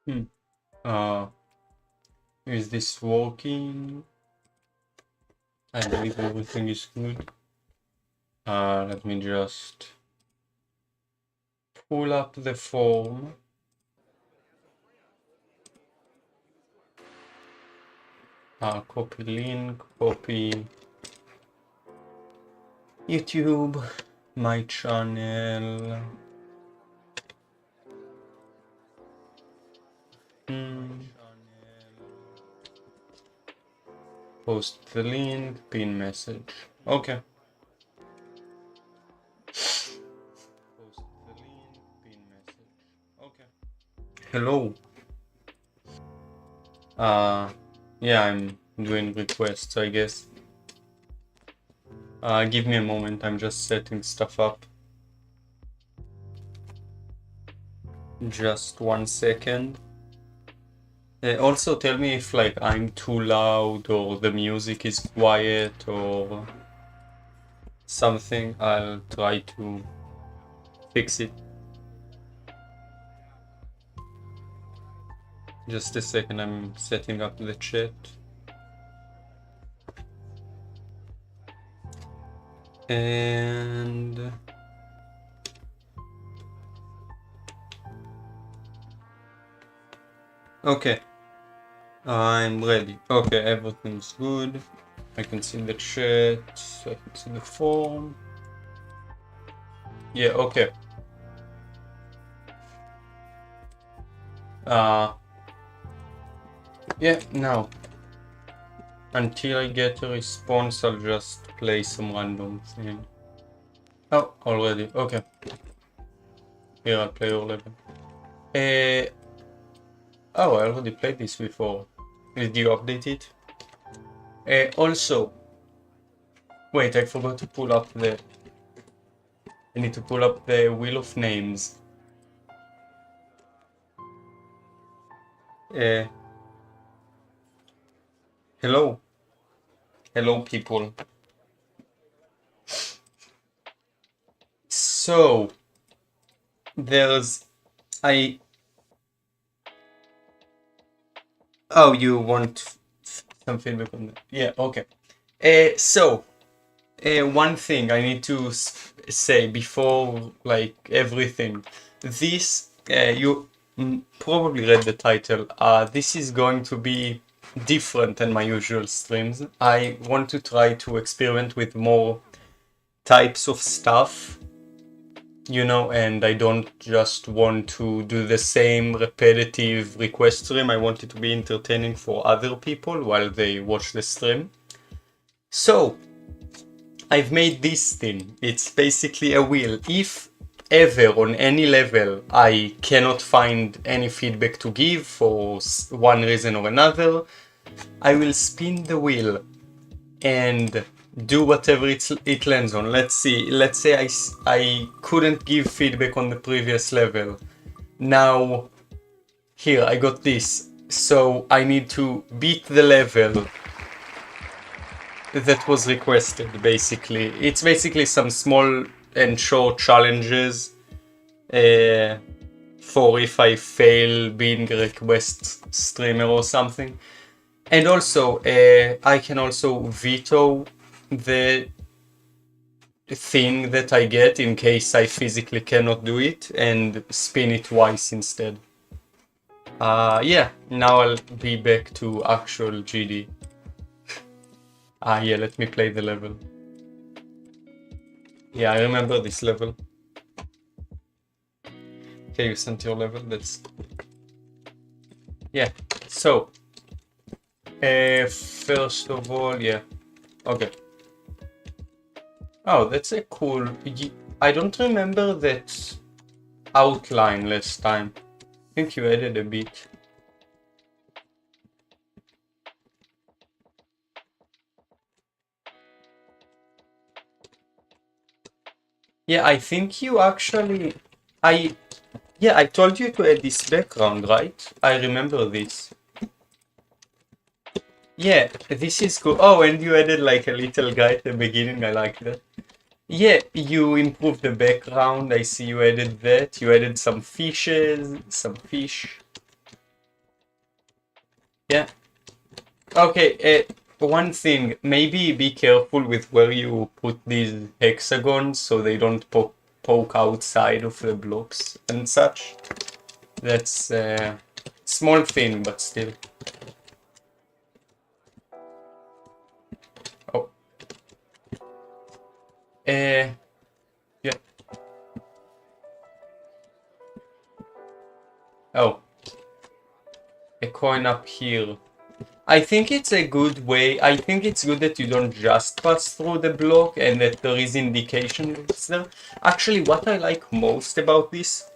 Hmm. Uh, is this working? I believe everything is good. Let me just pull up the form. Copy link, copy YouTube, my channel. Post the link, pin message. Okay. Post the link, pin message. Okay. Hello. Yeah, I'm doing requests, I guess. Give me a moment, I'm just setting stuff up. Just 1 second. Also tell me if like I'm too loud or the music is quiet or something. I'll try to fix it. Just a second, I'm setting up the chat. And okay, I'm ready. Okay, everything's good. I can see the chat, I can see the form. Yeah, okay. Yeah, now. Until I get a response, I'll just play some random thing. Oh, already. Okay. Here, I'll play your level. Oh, I already played this before. Did you update it? Also, wait, I forgot to pull up the... I need to pull up the Wheel of Names. Hello. Hello, people. So, there's... Oh, you want some feedback on that? Yeah, okay. One thing I need to say before like everything, this you probably read the title. This is going to be different than my usual streams. I want to try to experiment with more types of stuff, you know, and I don't just want to do the same repetitive request stream. I want it to be entertaining for other people while they watch the stream. So I've made this thing. It's basically a wheel. If ever on any level I cannot find any feedback to give for one reason or another, I will spin the wheel and do whatever it lands on. Let's say I couldn't give feedback on the previous level. Now, here, I got this. So I need to beat the level that was requested, basically. It's basically some small and short challenges for if I fail being a request streamer or something. And also, I can also veto the thing that I get in case I physically cannot do it and spin it twice instead. Yeah, now I'll be back to actual GD. Yeah, let me play the level. Yeah, I remember this level. Okay, you sent your level, that's... Yeah, so... first of all, yeah. Okay. Oh, that's a cool... I don't remember that outline last time. I think you added a bit. Yeah, I think you actually... Yeah, I told you to add this background, right? I remember this. Yeah, this is cool. Oh, and you added like a little guy at the beginning. I like that. Yeah, you improved the background. I see you added that. You added some fishes, some fish. Yeah. Okay, one thing, maybe be careful with where you put these hexagons so they don't poke outside of the blocks and such. That's a small thing, but still. Oh. Yeah. Oh. A coin up here. I think it's a good way. I think it's good that you don't just pass through the block and that there is indication that it's there. Actually, what I like most about this...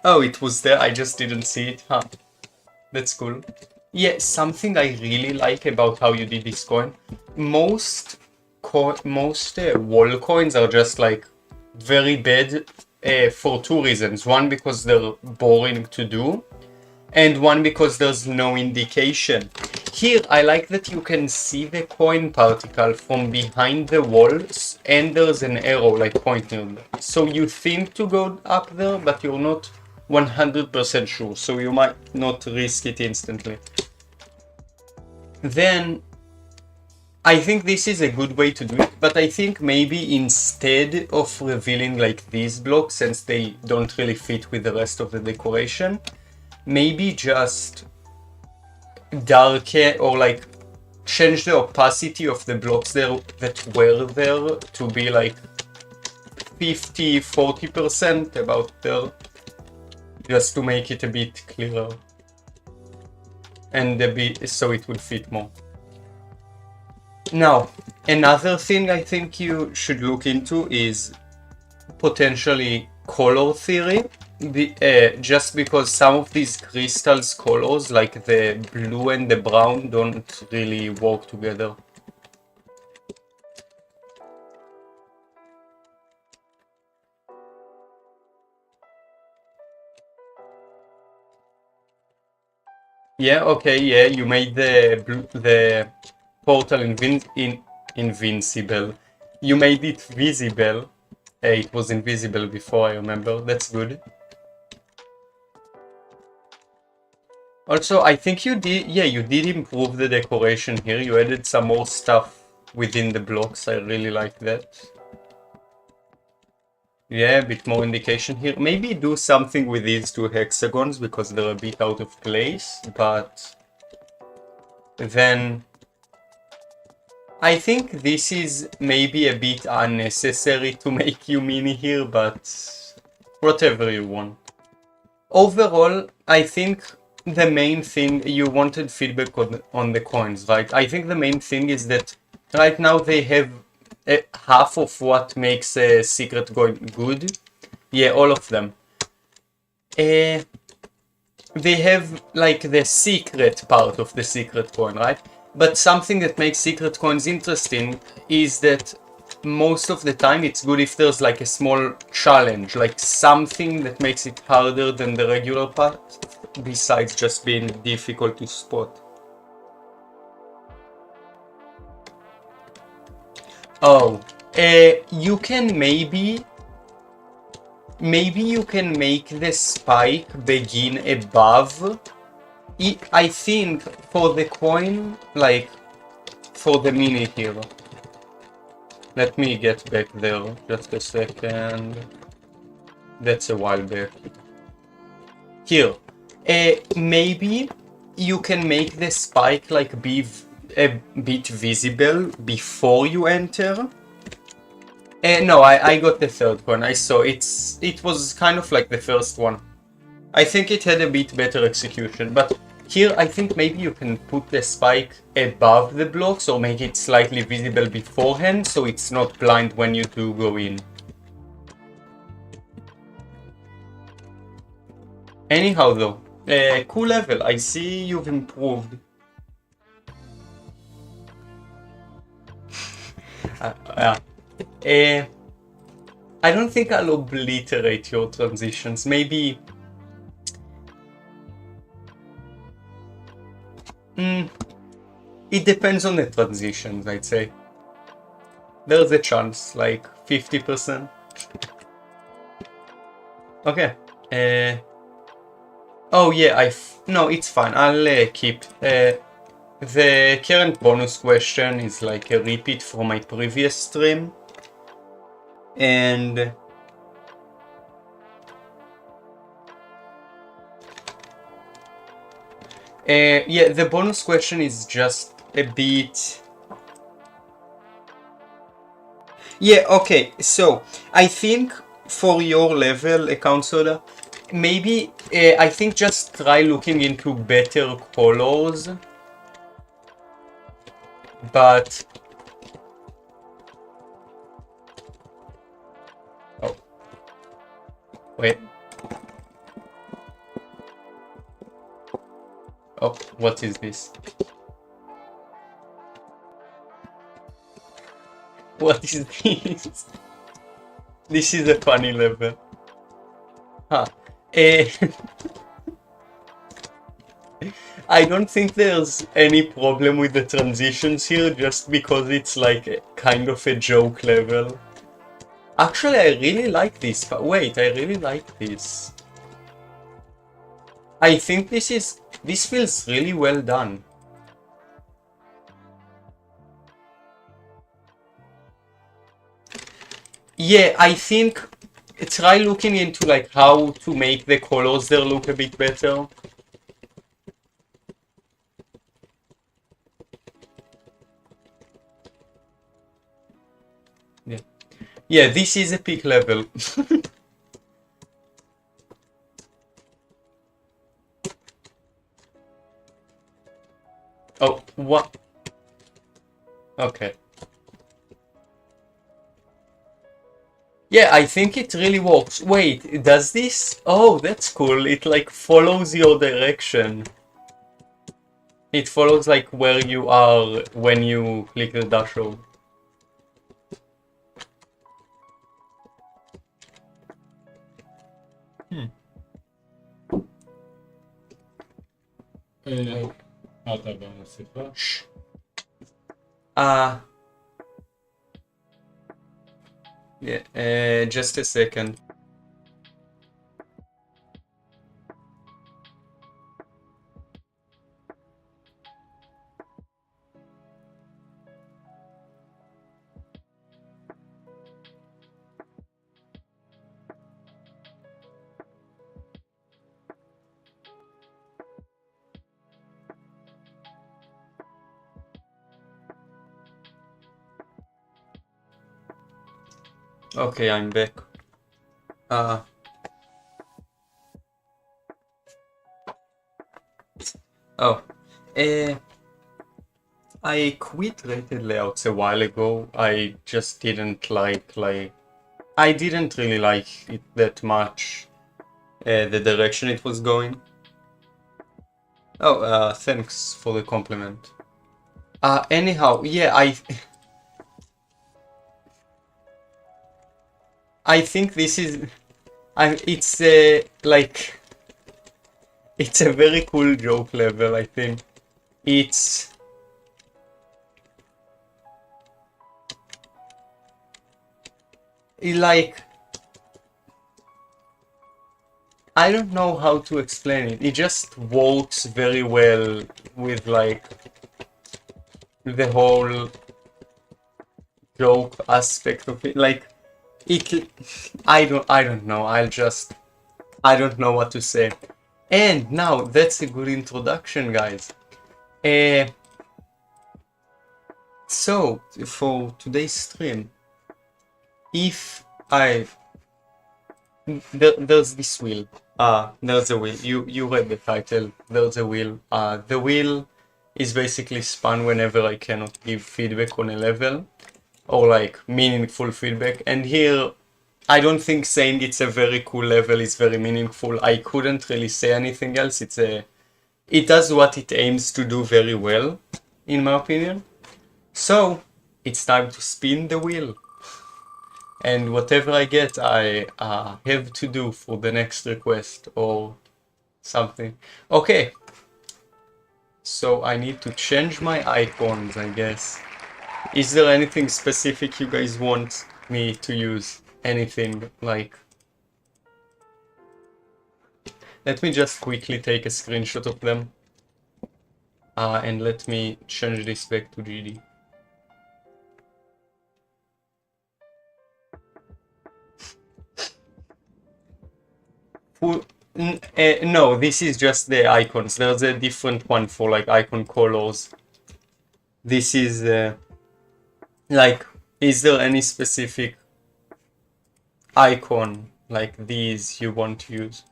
Oh, it was there. I just didn't see it. Huh. That's cool. Yeah, something I really like about how you did this coin. Most wall coins are just like very bad for two reasons. One, because they're boring to do, and one because there's no indication. Here, I like that you can see the coin particle from behind the walls, and there's an arrow like pointing there. So you think to go up there, but you're not 100% sure, so you might not risk it instantly. Then, I think this is a good way to do it, but I think maybe instead of revealing like these blocks, since they don't really fit with the rest of the decoration, maybe just darken or like change the opacity of the blocks there that were there to be like 50-40% about there, just to make it a bit clearer and a bit so it would fit more. Now, another thing I think you should look into is potentially color theory. Just because some of these crystals colors, like the blue and the brown, don't really work together. Yeah, okay, yeah, you made the portal invincible. You made it visible. It was invisible before, I remember. That's good. Also, I think you did improve the decoration here. You added some more stuff within the blocks. I really like that. Yeah, a bit more indication here. Maybe do something with these two hexagons because they're a bit out of place, but then I think this is maybe a bit unnecessary to make you mini here, but whatever you want. Overall, I think the main thing you wanted feedback on the coins, right? I think the main thing is that right now they have half of what makes a secret coin good. Yeah, all of them. They have like the secret part of the secret coin, right? But something that makes secret coins interesting is that most of the time it's good if there's like a small challenge, like something that makes it harder than the regular part, besides just being difficult to spot. Oh, you can maybe you can make the spike begin above. I think for the coin, like for the mini here. Let me get back there just a second. That's a while back. Here, maybe you can make the spike like be a bit visible before you enter. No, I got the third one. I saw it was kind of like the first one. I think it had a bit better execution, but here I think maybe you can put the spike above the blocks or make it slightly visible beforehand so it's not blind when you do go in. Anyhow though, cool level. I see you've improved. I don't think I'll obliterate your transitions. Maybe... it depends on the transitions, I'd say. There's a chance, like 50%. Okay. Oh yeah, no, it's fine. I'll keep. The current bonus question is like a repeat from my previous stream. And yeah, the bonus question is just a bit. Yeah, okay. So I think for your level, account soda, maybe I think just try looking into better colors. But oh, wait. Oh, what is this? What is this? This is a funny level. Huh. Eh, I don't think there's any problem with the transitions here, just because it's like a, kind of a joke level. Actually, I really like this, but wait, I really like this. I think this feels really well done. Yeah, I think try looking into like how to make the colors there look a bit better. Yeah. Yeah, this is a peak level. Oh, what? Okay. Yeah, I think it really works. Wait, does this? Oh, that's cool. It like follows your direction. It follows like where you are when you click the dash home. אתה במסכה? Uh, yeah, just a second. Okay, I'm back. Uh, oh, uh, I quit rated layouts a while ago. I just didn't like I didn't really like it that much. The direction it was going. Oh, thanks for the compliment. Anyhow, yeah, I think this is it's like it's a very cool joke level, I think. It's like I don't know how to explain it. It just works very well with like the whole joke aspect of it. Like it I don't know. I don't know what to say. And now that's a good introduction, guys. Uh, so for today's stream, if I there's this wheel. There's a wheel. You read the title. There's a wheel. The wheel is basically spun whenever I cannot give feedback on a level or like meaningful feedback. And here, I don't think saying it's a very cool level is very meaningful. I couldn't really say anything else. It does what it aims to do very well, in my opinion. So it's time to spin the wheel. And whatever I get, I have to do for the next request or something. Okay, so I need to change my icons, I guess. Is there anything specific you guys want me to use? Anything like... Let me just quickly take a screenshot of them. And let me change this back to GD. No, this is just the icons. There's a different one for like icon colors. This is like, is there any specific icon like these you want to use?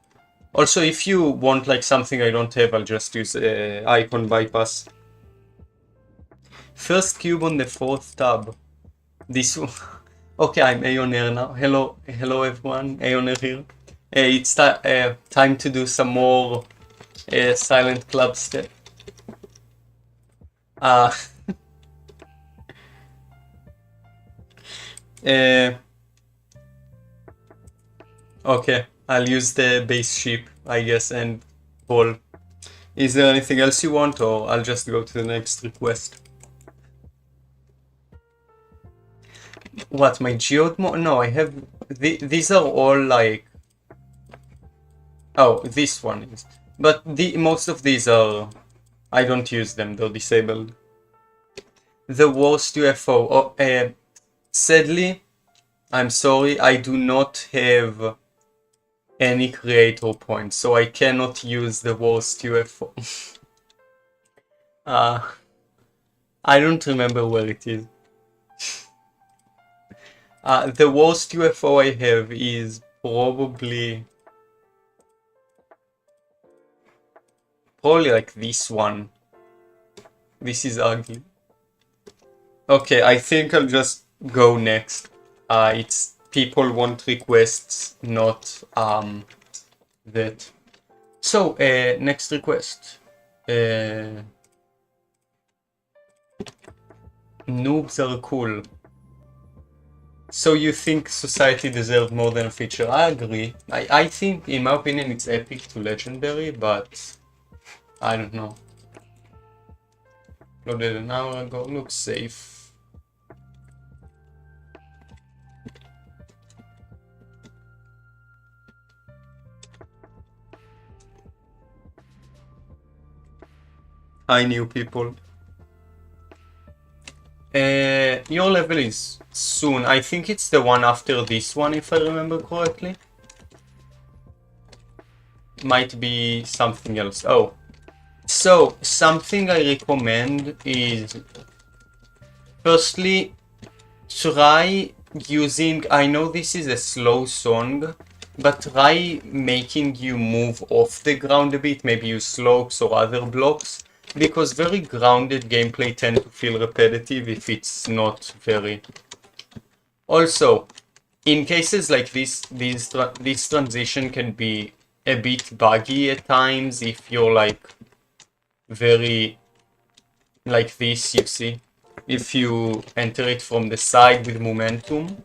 Also, if you want like something I don't have, I'll just use icon bypass. First cube on the fourth tab. This one. Okay, I'm Aonair now. Hello everyone. Aonair here. It's time to do some more silent club step. Okay, I'll use the base ship, I guess, and ball. Is there anything else you want, or I'll just go to the next request? What, my geode mod? No, I have... these are all like... Oh, this one is. But most of these are... I don't use them, they're disabled. The worst UFO. Oh, sadly, I'm sorry, I do not have any creator points, so I cannot use the worst UFO. I don't remember where it is. The worst UFO I have is probably like this one. This is ugly. Okay, I think I'll just go next. It's people want requests, not that. So next request. Noobs are cool. So you think society deserves more than a feature? I agree. I think, in my opinion, it's epic to legendary, but I don't know. Loaded an hour ago. Looks safe. Hi, new people. Your level is soon. I think it's the one after this one, if I remember correctly. Might be something else. Oh. So, something I recommend is... Firstly, try using... I know this is a slow song, but try making you move off the ground a bit. Maybe use slopes or other blocks. Because very grounded gameplay tend to feel repetitive if it's not very... Also, in cases like this transition can be a bit buggy at times if you're like very... like this, you see? If you enter it from the side with momentum,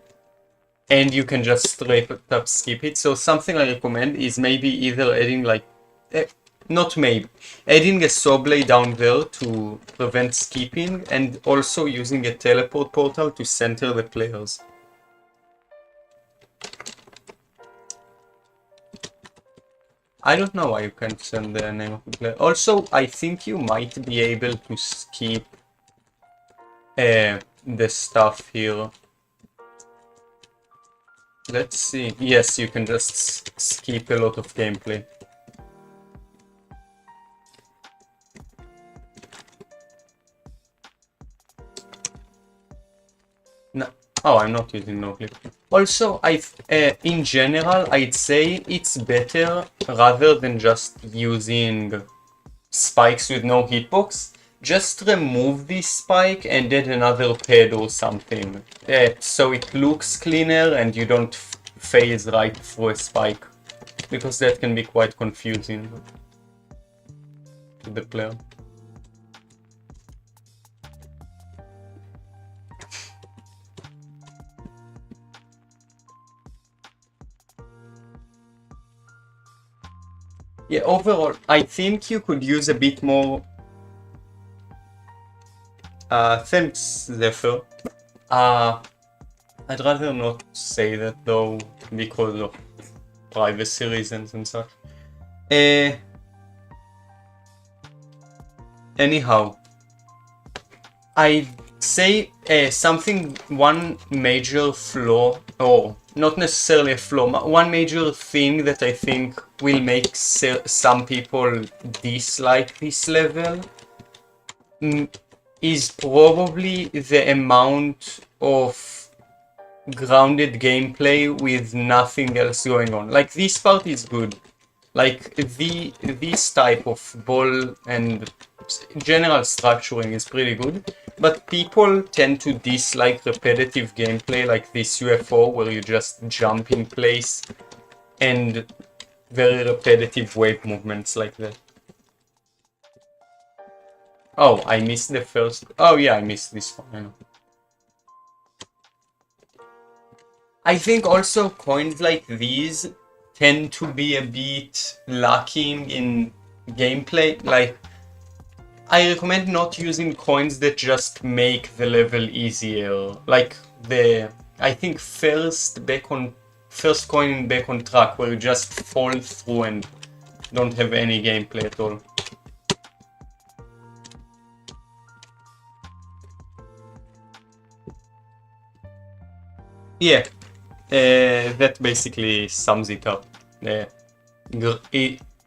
and you can just straight up skip it. So something I recommend is maybe either adding like... not maybe. Adding a saw blade down there to prevent skipping, and also using a teleport portal to center the players. I don't know why you can't send the name of the player. Also, I think you might be able to skip the stuff here. Let's see. Yes, you can just skip a lot of gameplay. No. Oh, I'm not using no clip. Also, in general, I'd say it's better rather than just using spikes with no hitbox. Just remove this spike and add another pad or something. So it looks cleaner and you don't phase right through a spike. Because that can be quite confusing to the player. Yeah, overall, I think you could use a bit more... thanks, Zephyr. I'd rather not say that though, because of privacy reasons and such. Uh, Anyhow, I say one major flaw, or not necessarily a flaw, one major thing that I think will make some people dislike this level is probably the amount of grounded gameplay with nothing else going on. Like, this part is good. Like, this type of ball and general structuring is pretty good, but people tend to dislike repetitive gameplay like this UFO where you just jump in place and very repetitive wave movements like that. Oh, I missed the first. Oh yeah, I missed this one. I know. I think also coins like these tend to be a bit lacking in gameplay. Like, I recommend not using coins that just make the level easier. Like I think first coin back on track where you just fall through and don't have any gameplay at all. Yeah, that basically sums it up.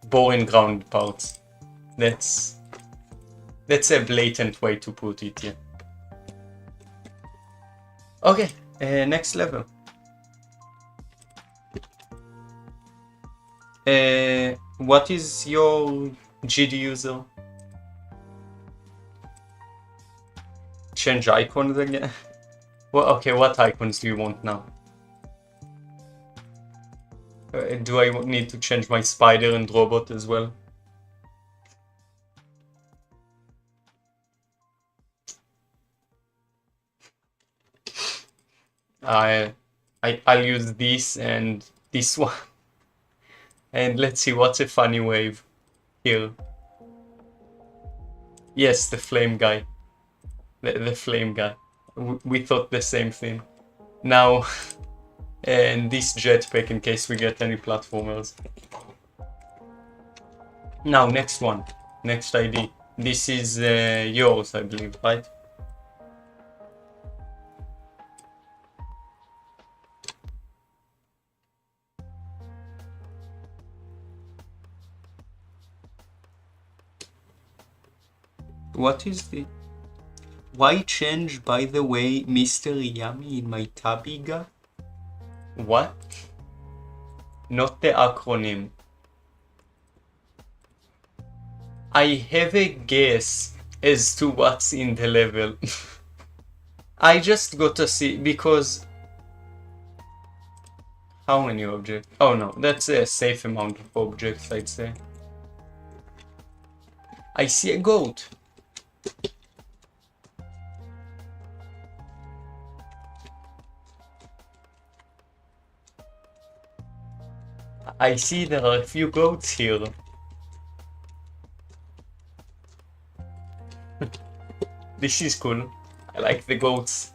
Boring ground parts. That's a blatant way to put it, yeah. Okay, next level. What is your GD user? Change icons again? Well, okay, what icons do you want now? Do I need to change my spider and robot as well? I'll use this and this one. And let's see what's a funny wave here. Yes, the flame guy. The flame guy. We thought the same thing. Now, and this jetpack in case we get any platformers. Now, next one. Next ID. This is yours, I believe, right? What is the... Why change, by the way, Mr. Yummy in my Tabiga? What? Not the acronym. I have a guess as to what's in the level. I just got to see, because... How many objects? Oh no, that's a safe amount of objects, I'd say. I see a goat. I see there are a few goats here. This is cool. I like the goats.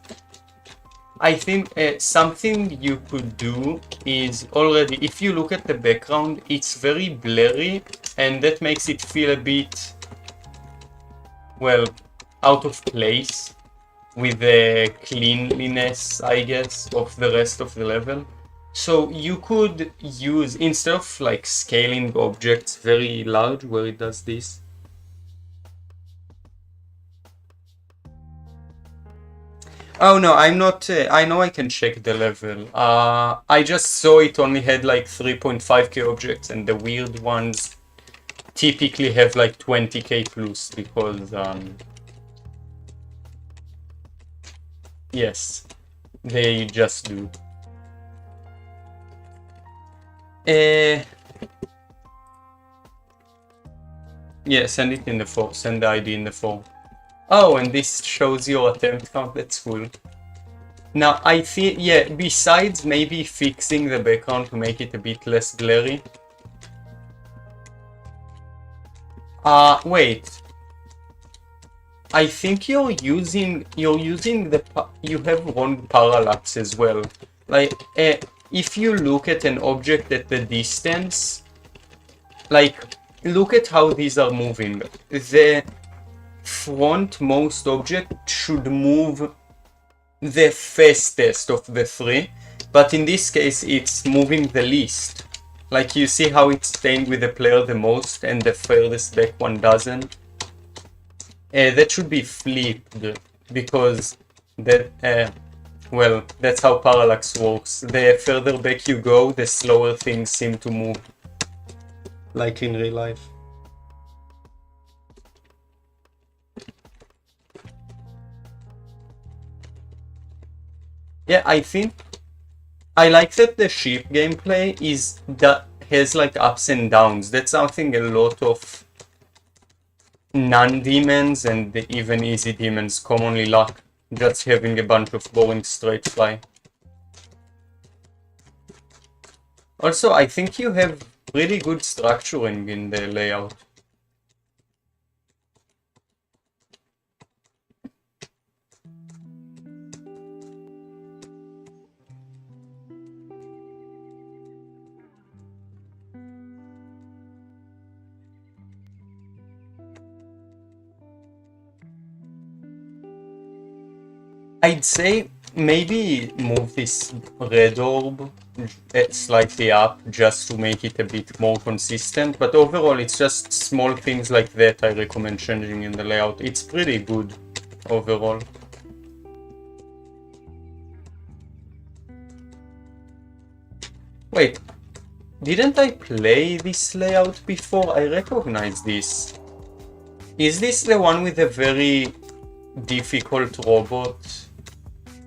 I think something you could do is already, if you look at the background, it's very blurry and that makes it feel a bit, well, out of place with the cleanliness, I guess, of the rest of the level. So you could use, instead of like scaling objects very large where it does this, oh no, I'm not, I know I can check the level. I just saw it only had like 3.5k objects and the weird ones typically have like 20k plus because, yes, they just do. Yeah, send it in the form, send the ID in the form. Oh, and this shows your attempt count, that's cool. Now, I think, yeah, besides maybe fixing the background to make it a bit less blurry. Wait. I think you're using the, you have wrong parallax as well. Like, if you look at an object at the distance, like, look at how these are moving. The frontmost object should move the fastest of the three, but in this case it's moving the least. Like, you see how it's staying with the player the most and the furthest back one doesn't? That should be flipped, because that, well, that's how parallax works. The further back you go, the slower things seem to move. Like in real life. Yeah, I think I like that the ship gameplay has like ups and downs. That's something a lot of non-demons and even easy demons commonly lack. Just having a bunch of boring straight fly. Also, I think you have really good structuring in the layout. I'd say maybe move this red orb slightly up just to make it a bit more consistent, but overall it's just small things like that I recommend changing in the layout. It's pretty good overall. Wait, didn't I play this layout before? I recognize this. Is this the one with a very difficult robot?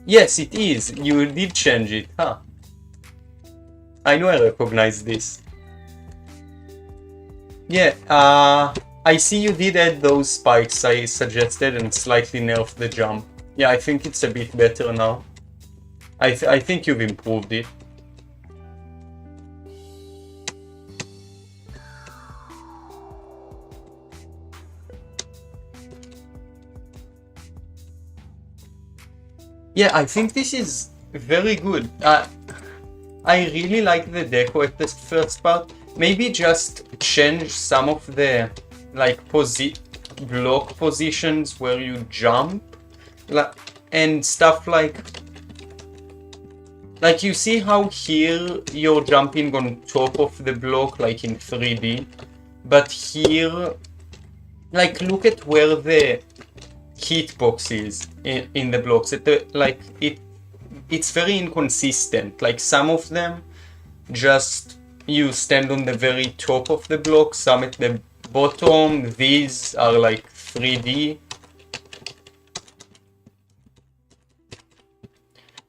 Yes, it is. You did change it, huh? I know I recognize this. Yeah, I see you did add those spikes I suggested and slightly nerfed the jump. Yeah, I think it's a bit better now. I think you've improved it. Yeah, I think this is very good. I really like the deco at the first part. Maybe just change some of the like block positions where you jump, and stuff like you see how here you're jumping on top of the block like in 3D, but here, like, look at where the hitbox is in the blocks. It's very inconsistent. Like, some of them just you stand on the very top of the block, some at the bottom. These are like 3D.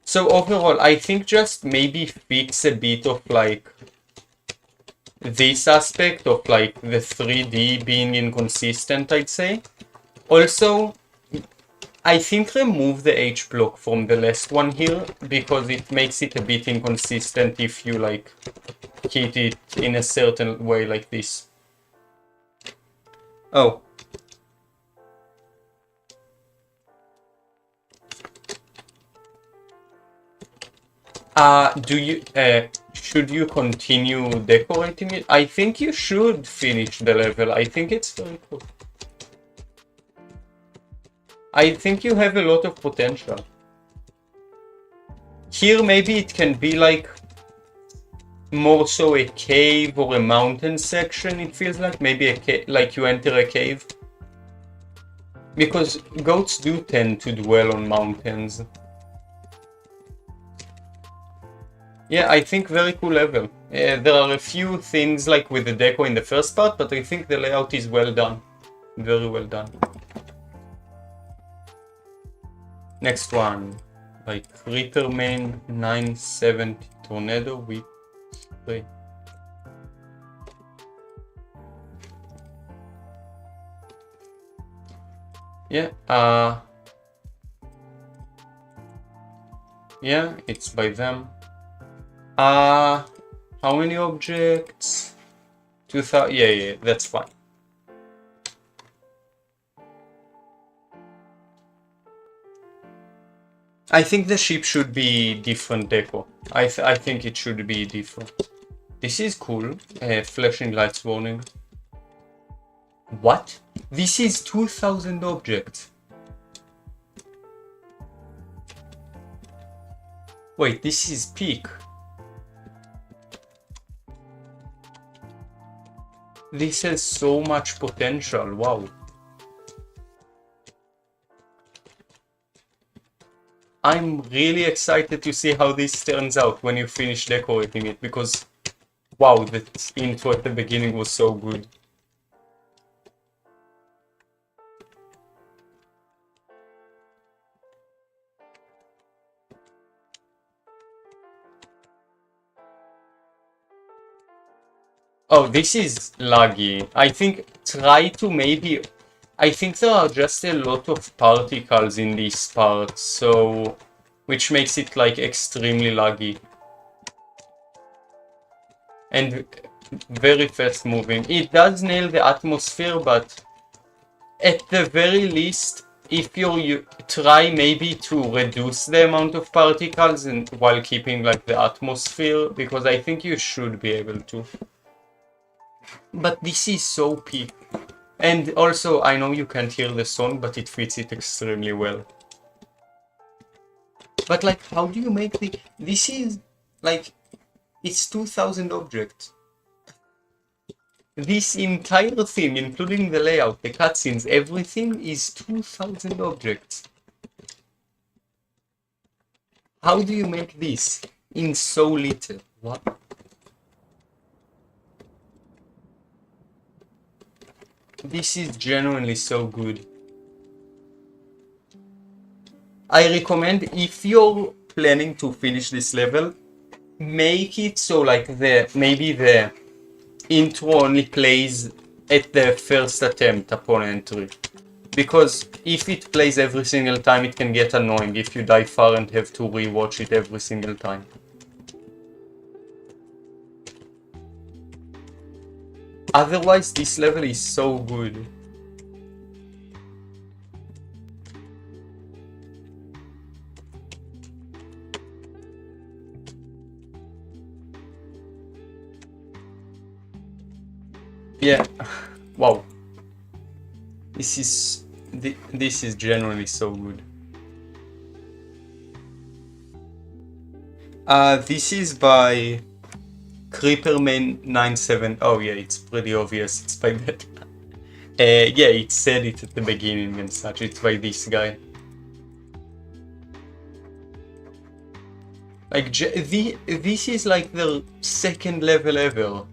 So overall, I think just maybe fix a bit of like this aspect of like the 3D being inconsistent, I'd say. Also, I think remove the H block from the last one here, because it makes it a bit inconsistent if you like hit it in a certain way like this. Oh. Should you continue decorating it? I think you should finish the level. I think it's very cool. I think you have a lot of potential. Here maybe it can be like more so a cave or a mountain section. It feels like maybe a cave, like you enter a cave. Because goats do tend to dwell on mountains. Yeah, I think very cool level. There are a few things like with the deco in the first part, but I think the layout is well done. Very well done. Next one, like Ritter Main 970 Tornado with 3. Yeah, yeah, it's by them. How many objects? 2000. Yeah, that's fine. I think the ship should be different deco. I think it should be different. This is cool. Flashing lights warning. What? This is 2000 objects. Wait, this is peak. This has so much potential. Wow. I'm really excited to see how this turns out when you finish decorating it, because wow, that intro at the beginning was so good. Oh, this is laggy. I think try to maybe... I think there are just a lot of particles in this part, so... which makes it like extremely laggy. And very fast moving. It does nail the atmosphere, but at the very least, if you try maybe to reduce the amount of particles and while keeping like the atmosphere, because I think you should be able to. But this is so peak. And also, I know you can't hear the song, but it fits it extremely well. But like, how do you make the... This is like... It's 2000 objects. This entire thing, including the layout, the cutscenes, everything is 2000 objects. How do you make this in so little? What? This is genuinely so good. I recommend, if you're planning to finish this level, make it so like maybe the intro only plays at the first attempt upon entry. Because if it plays every single time, it can get annoying if you die far and have to rewatch it every single time. Otherwise, this level is so good. Yeah, wow. This is genuinely so good. This is by Creeperman97. Oh yeah, it's pretty obvious. It's by that. Yeah, it said it at the beginning and such. It's by this guy. Like this is like the second level ever.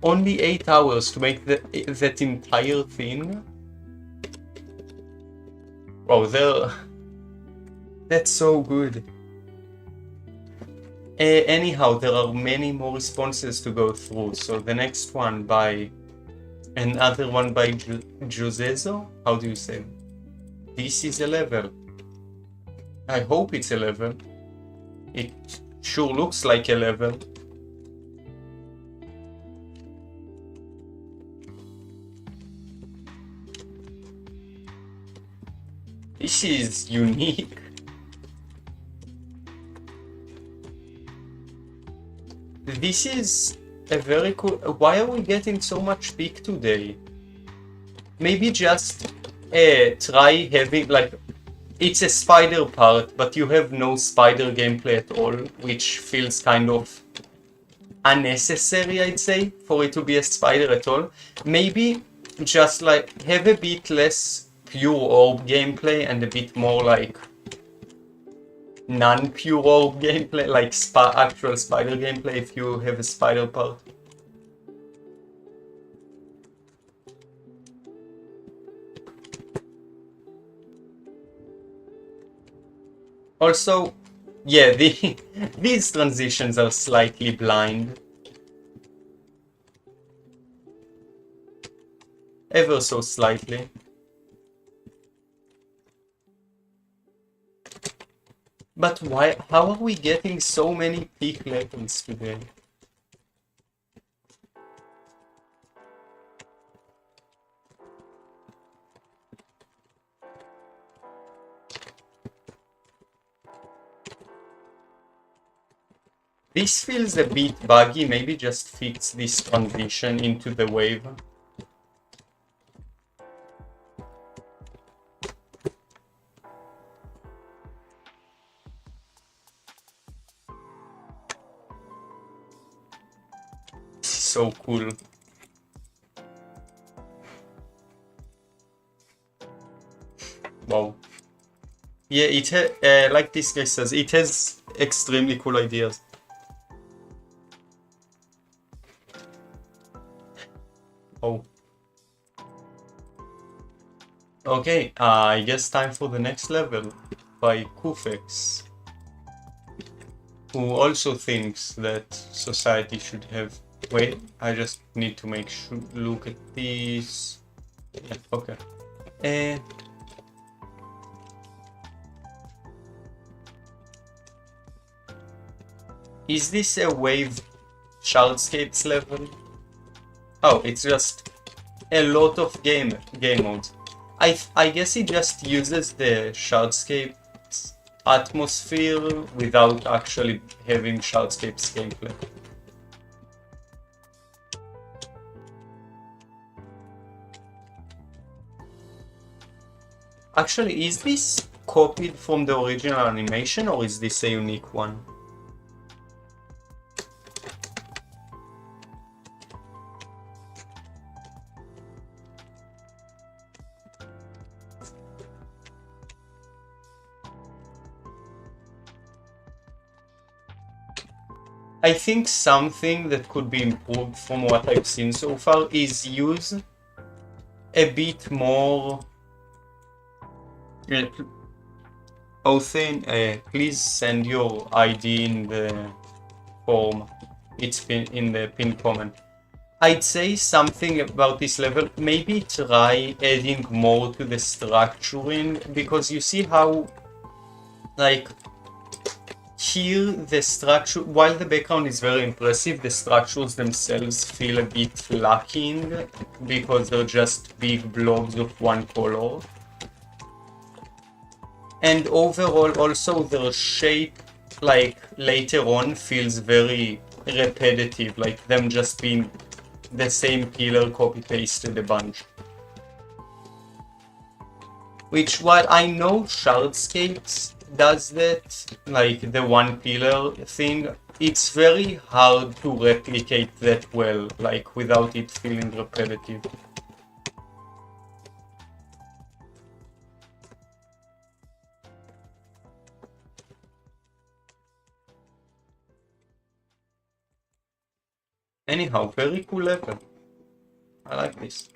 Only 8 hours to make that entire thing. Wow, that's so good. Anyhow, there are many more responses to go through. So the next one by another one by Josezo. How do you say? This is a level. I hope it's a level. It sure looks like a level. This is unique. This is a very cool... Why are we getting so much peak today? Maybe just try having like... It's a spider part, but you have no spider gameplay at all, which feels kind of unnecessary, I'd say, for it to be a spider at all. Maybe just like have a bit less pure orb gameplay and a bit more like non-pure orb gameplay, like actual spider gameplay if you have a spider part. Also, yeah, these transitions are slightly blind. Ever so slightly. But why? How are we getting so many peak levels today? This feels a bit buggy, maybe just fix this transition into the wave. This is so cool. Wow. Yeah, it like this guy says, it has extremely cool ideas. Oh. Okay, I guess time for the next level by Kufex, who also thinks that society should have. Wait, I just need to make sure. Look at this. Yeah, okay. Is this a wave Shardscapes level? Oh, it's just a lot of game modes. I guess it just uses the Shardscapes atmosphere without actually having Shardscapes gameplay. Actually, is this copied from the original animation or is this a unique one? I think something that could be improved from what I've seen so far is use a bit more. Othin, please send your ID in the form. It's in the pinned comment. I'd say something about this level. Maybe try adding more to the structuring, because you see how, like, here the structure, while the background is very impressive, the structures themselves feel a bit lacking because they're just big blobs of one color. And overall, also their shape, like later on, feels very repetitive, like them just being the same pillar copy pasted a bunch. Which, while I know Shardscapes does that, like the one pillar thing, it's very hard to replicate that well, like without it feeling repetitive. Anyhow, very cool level. I like this.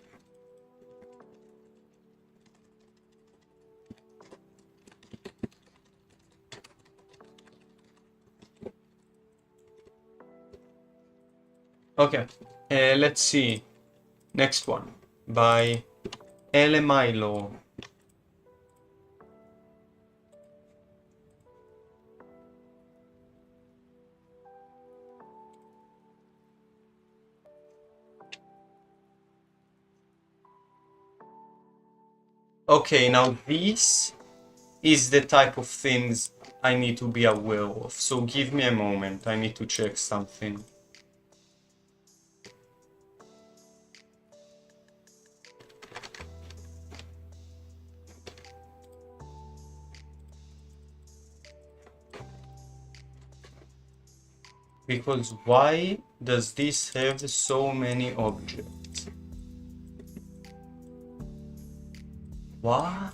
Okay, let's see. Next one by Elemilo. Okay, now this is the type of things I need to be aware of. So give me a moment. I need to check something. Because why does this have so many objects? What?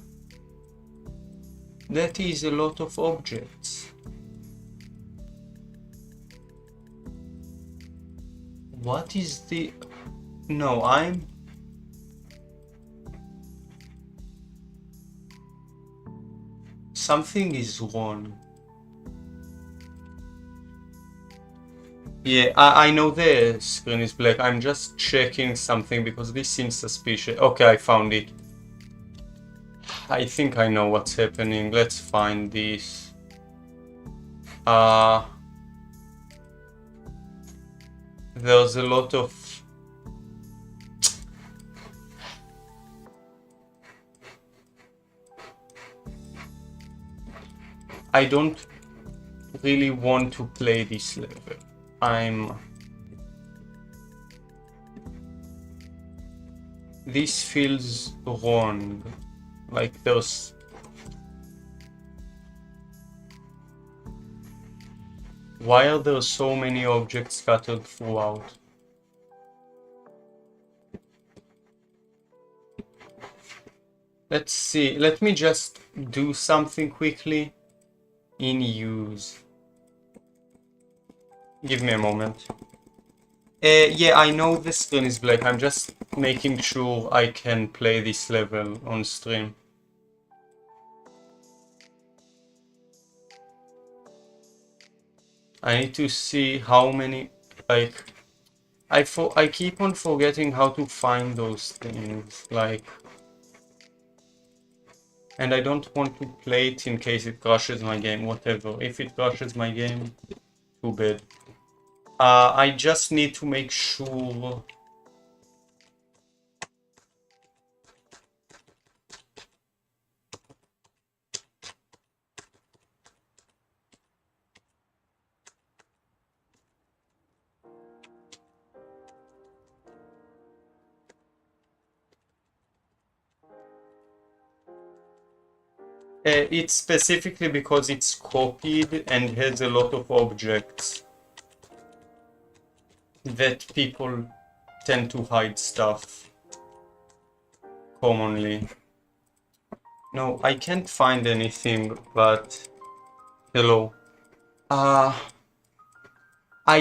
That is a lot of objects. What is the... No, I'm... Something is wrong. Yeah, I know the screen is black. I'm just checking something because this seems suspicious. Okay, I found it. I think I know what's happening. Let's find this. There's a lot of... I don't really want to play this level. This feels wrong. Like there's... Why are there so many objects scattered throughout? Let's see. Let me just do something quickly in use. Give me a moment. Yeah, I know the screen is black. I'm just making sure I can play this level on stream. I need to see how many, like, I keep on forgetting how to find those things, like, and I don't want to play it in case it crashes my game, whatever. If it crashes my game, too bad. I just need to make sure. It's specifically because it's copied and has a lot of objects that people tend to hide stuff commonly. No, I can't find anything, but hello. I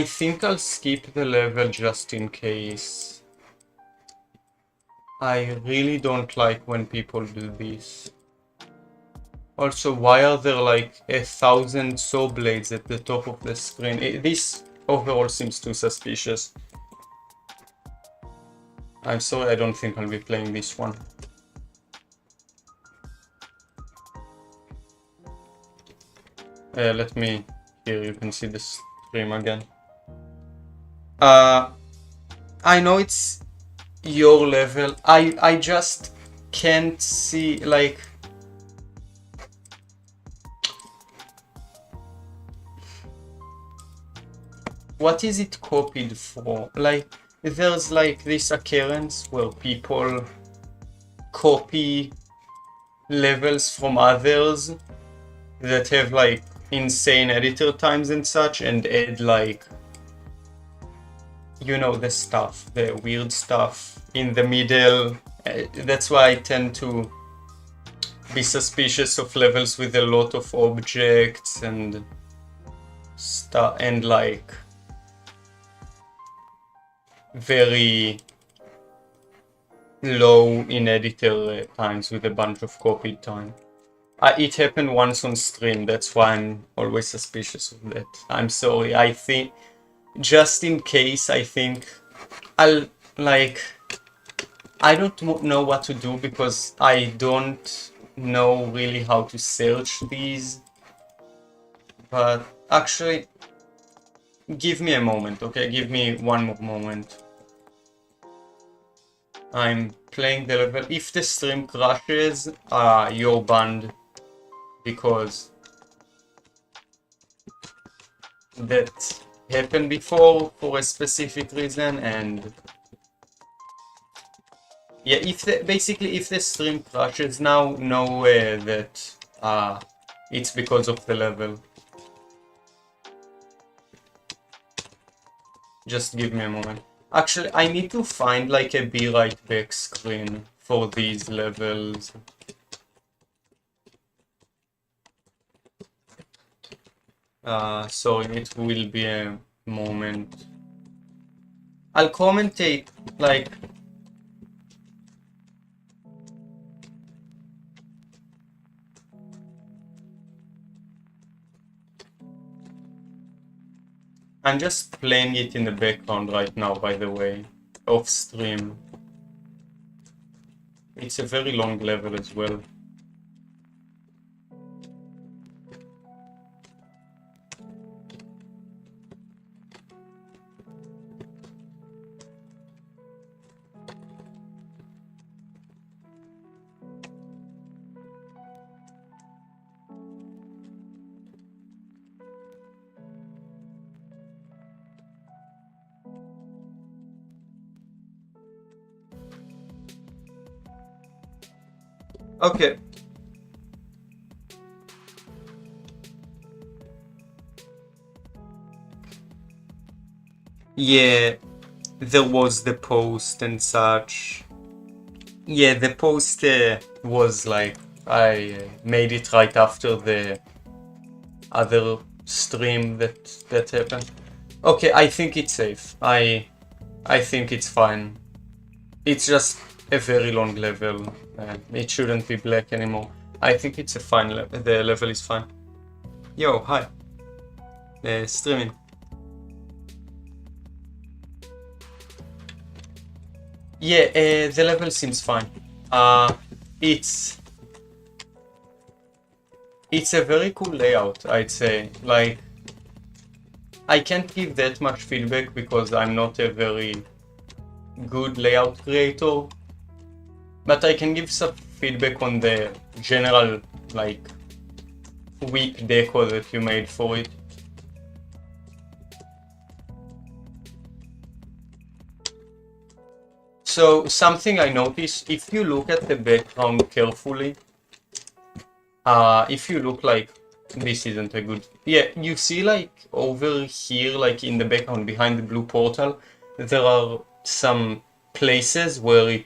think I'll skip the level just in case. I really don't like when people do this. Also, why are there like 1,000 saw blades at the top of the screen? This overall seems too suspicious. I'm sorry, I don't think I'll be playing this one. Let me... Here you can see the stream again. I know it's your level. I just can't see, like... What is it copied for? Like, there's like this occurrence where people copy levels from others that have like insane editor times and such and add like, you know, the stuff, the weird stuff in the middle. That's why I tend to be suspicious of levels with a lot of objects and stuff, and like very low in editor times with a bunch of copied time. It happened once on stream, that's why I'm always suspicious of that. I'm sorry, I think, just in case, I think I'll, like, I don't know what to do because I don't know really how to search these. But actually, give me a moment, okay? Give me one more moment. I'm playing the level. If the stream crashes, you're banned because that happened before for a specific reason, and yeah, basically if the stream crashes now, know that it's because of the level. Just give me a moment. Actually, I need to find like a be right back screen for these levels. Sorry, it will be a moment. I'll commentate like... I'm just playing it in the background right now, by the way, off stream. It's a very long level as well. Okay. Yeah, there was the post and such. Yeah, the post was like, I made it right after the other stream that happened. Okay, I think it's safe. I think it's fine. It's just a very long level. It shouldn't be black anymore. I think it's a fine level. The level is fine. Yo, hi. Streaming. Yeah, the level seems fine. It's a very cool layout, I'd say. Like, I can't give that much feedback because I'm not a very good layout creator, but I can give some feedback on the general, like, weak deco that you made for it. So something I noticed, if you look at the background carefully, if you look like, this isn't a good, yeah, you see like over here, like in the background behind the blue portal, there are some places where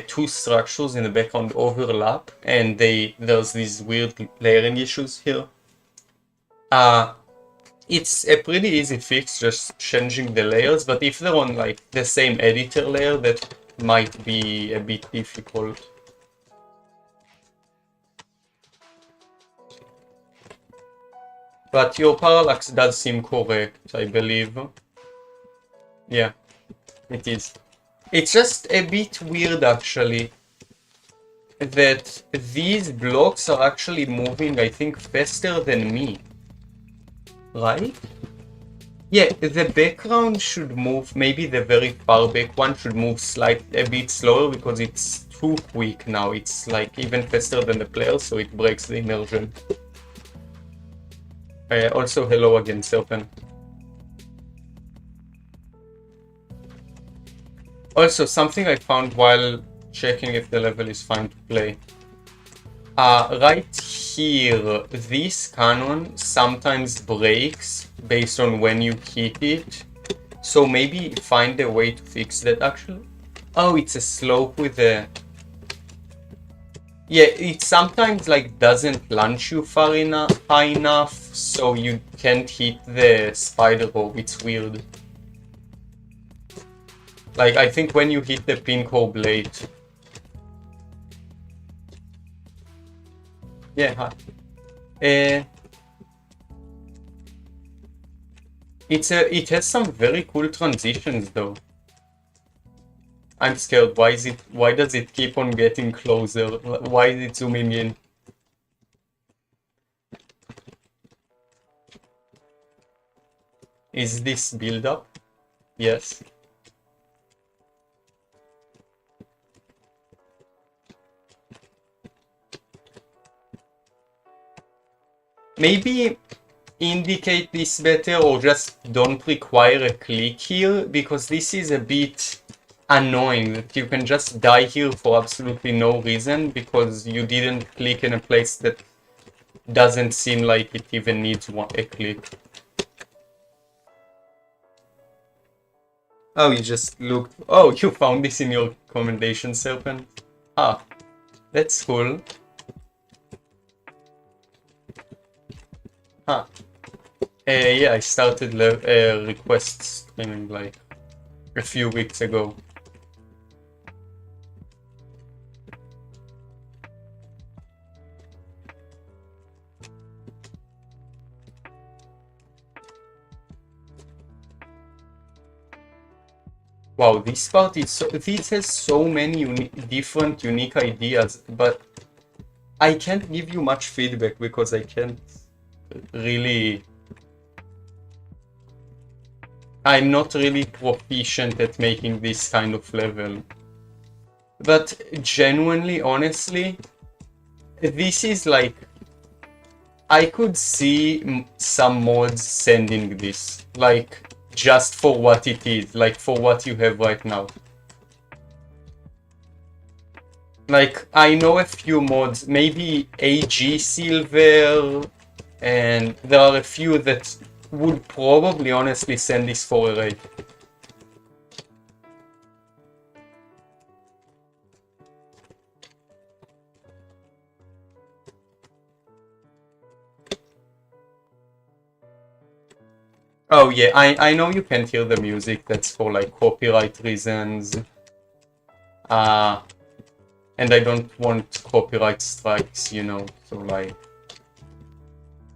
two structures in the background overlap, and there's these weird layering issues here. It's a pretty easy fix, just changing the layers, but if they're on like the same editor layer, that might be a bit difficult. But your parallax does seem correct, I believe. Yeah, it is. It's just a bit weird, actually, that these blocks are actually moving, I think, faster than me. Right? Yeah, the background should move, maybe the very far back one should move a bit slower because it's too quick now. It's like even faster than the player, so it breaks the immersion. Also, hello again, Serpent. Also, something I found while checking if the level is fine to play. Right here, this cannon sometimes breaks based on when you hit it. So maybe find a way to fix that actually. Oh, it's a slope with a... Yeah, it sometimes like doesn't launch you high enough, so you can't hit the spider orb. It's weird. Like, I think when you hit the pink orb late. Yeah, hi. It has some very cool transitions though. I'm scared. Why does it keep on getting closer? Why is it zooming in? Is this build up? Yes. Maybe indicate this better, or just don't require a click here, because this is a bit annoying that you can just die here for absolutely no reason because you didn't click in a place that doesn't seem like it even needs a click. Oh, you just looked. Oh, you found this in your commendation, Serpent. Ah, that's cool. Huh. Yeah, I started request streaming like a few weeks ago. Wow, this part is this has so many different unique ideas, but I can't give you much feedback because I can't really... I'm not really proficient at making this kind of level. But genuinely, honestly, this is like... I could see some mods sending this, like, just for what it is, like for what you have right now. Like, I know a few mods, maybe AG Silver, and there are a few that would probably honestly send this for a raid. Oh yeah, I know you can't hear the music, that's for like copyright reasons. And I don't want copyright strikes, you know, so like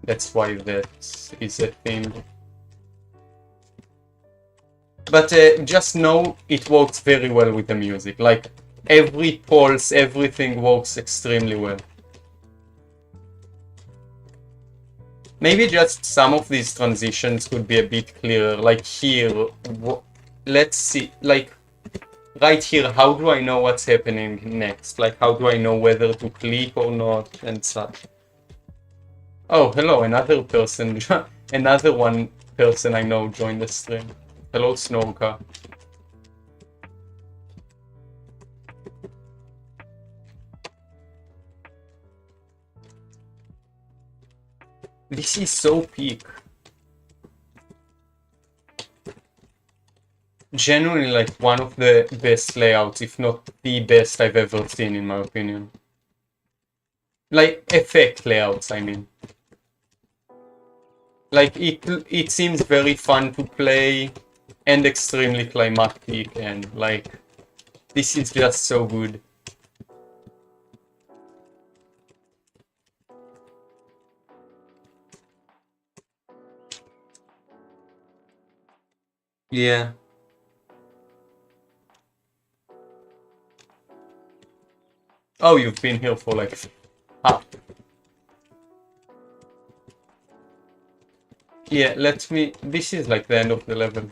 that's why that is a thing. But just know it works very well with the music. Like every pulse, everything works extremely well. Maybe just some of these transitions could be a bit clearer. Like here, let's see, like right here, how do I know what's happening next? Like how do I know whether to click or not and such? Oh, hello, another person, another one person I know joined the stream. Hello, Snorka. This is so peak. Genuinely like one of the best layouts, if not the best I've ever seen in my opinion. Like effect layouts, I mean. Like it seems very fun to play and extremely climatic and like this is just so good. Yeah. Oh, you've been here for like yeah, let me. This is like the end of the level.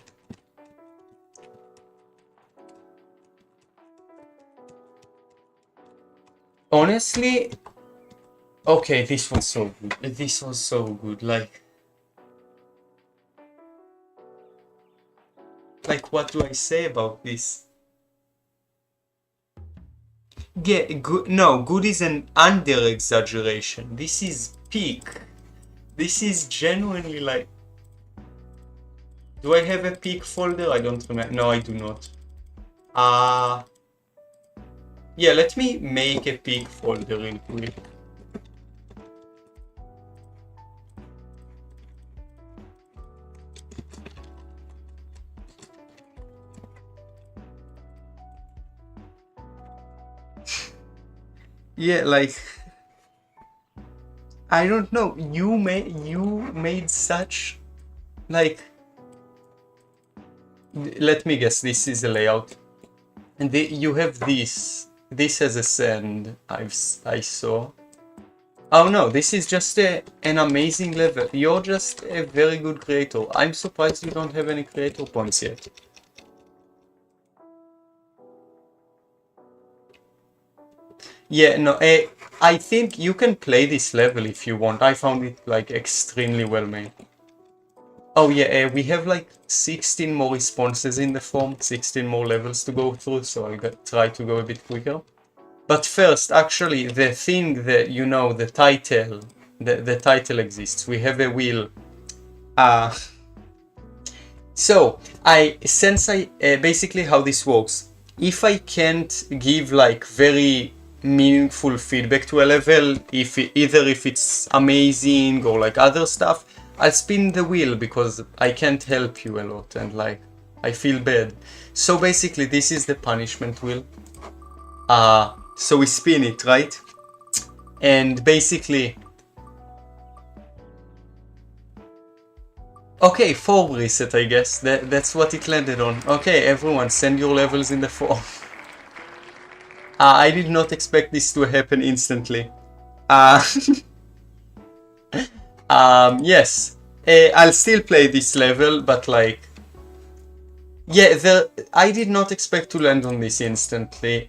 Honestly, okay, this was so good. This was so good. Like what do I say about this? Yeah, good. No, good is an under exaggeration. This is peak. This is genuinely like. Do I have a peak folder? I don't remember. No, I do not. Yeah, let me make a peak folder real quick. Yeah, like I don't know. You made such like. Let me guess. This is a layout, and you have this. This has a send. I saw. Oh no, this is just an amazing level. You're just a very good creator. I'm surprised you don't have any creator points yet. Yeah, no, I think you can play this level if you want. I found it like extremely well made. Oh yeah, we have like 16 more responses in the form, 16 more levels to go through, so I'll try to go a bit quicker. But first, actually, the thing that, you know, the title exists. We have a wheel. So, basically how this works. If I can't give like very meaningful feedback to a level, either if it's amazing or like other stuff, I'll spin the wheel because I can't help you a lot and like I feel bad. So basically this is the punishment wheel. So we spin it, right? And basically, okay, form reset, I guess. That's what it landed on. Okay, everyone, send your levels in the form. I did not expect this to happen instantly. Yes. I'll still play this level, but like... Yeah, I did not expect to land on this instantly.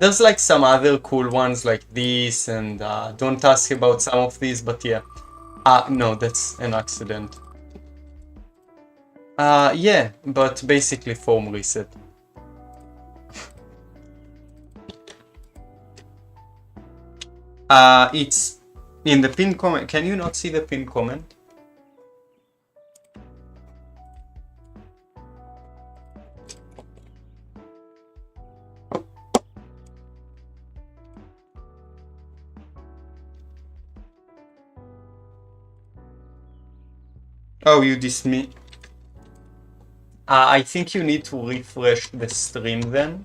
There's like some other cool ones like this, and don't ask about some of these, but yeah. No, that's an accident. Yeah, but basically form reset. It's in the pinned comment. Can you not see the pinned comment? Oh, you dismiss. I think you need to refresh the stream then.